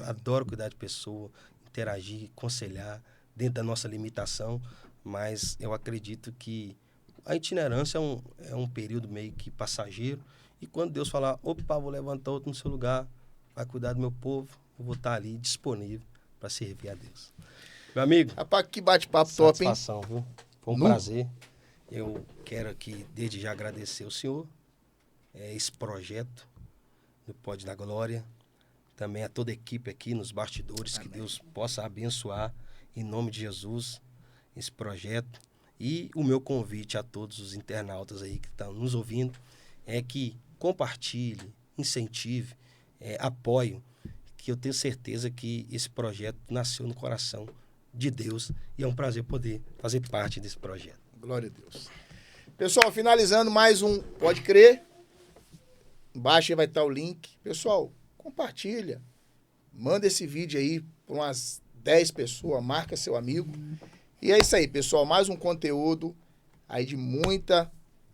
Adoro cuidar de pessoa, interagir, aconselhar, dentro da nossa limitação, mas eu acredito que a itinerância é um período meio que passageiro, e quando Deus falar, opa, vou levantar outro no seu lugar, vai cuidar do meu povo, eu vou estar ali disponível para servir a Deus. Meu amigo, Rapaz, que bate-papo top, hein? satisfação, viu? Foi um prazer. Eu quero aqui, desde já, agradecer ao senhor, esse projeto do Pode da Glória, também a toda a equipe aqui nos bastidores, que Deus possa abençoar, em nome de Jesus, esse projeto. E o meu convite a todos os internautas aí que estão nos ouvindo é que compartilhe, incentive, apoie, que eu tenho certeza que esse projeto nasceu no coração de Deus e é um prazer poder fazer parte desse projeto. Glória a Deus. Pessoal, finalizando mais um Pode Crer. Embaixo aí vai estar o link. Pessoal, compartilha. Manda esse vídeo aí para umas 10 pessoas, marca seu amigo. E é isso aí, pessoal. Mais um conteúdo aí de muita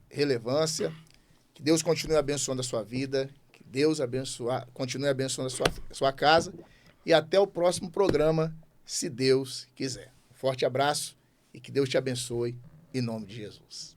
relevância. Que Deus continue abençoando a sua vida. Que Deus continue abençoando a sua casa. E até o próximo programa, se Deus quiser. Um forte abraço e que Deus te abençoe, em nome de Jesus.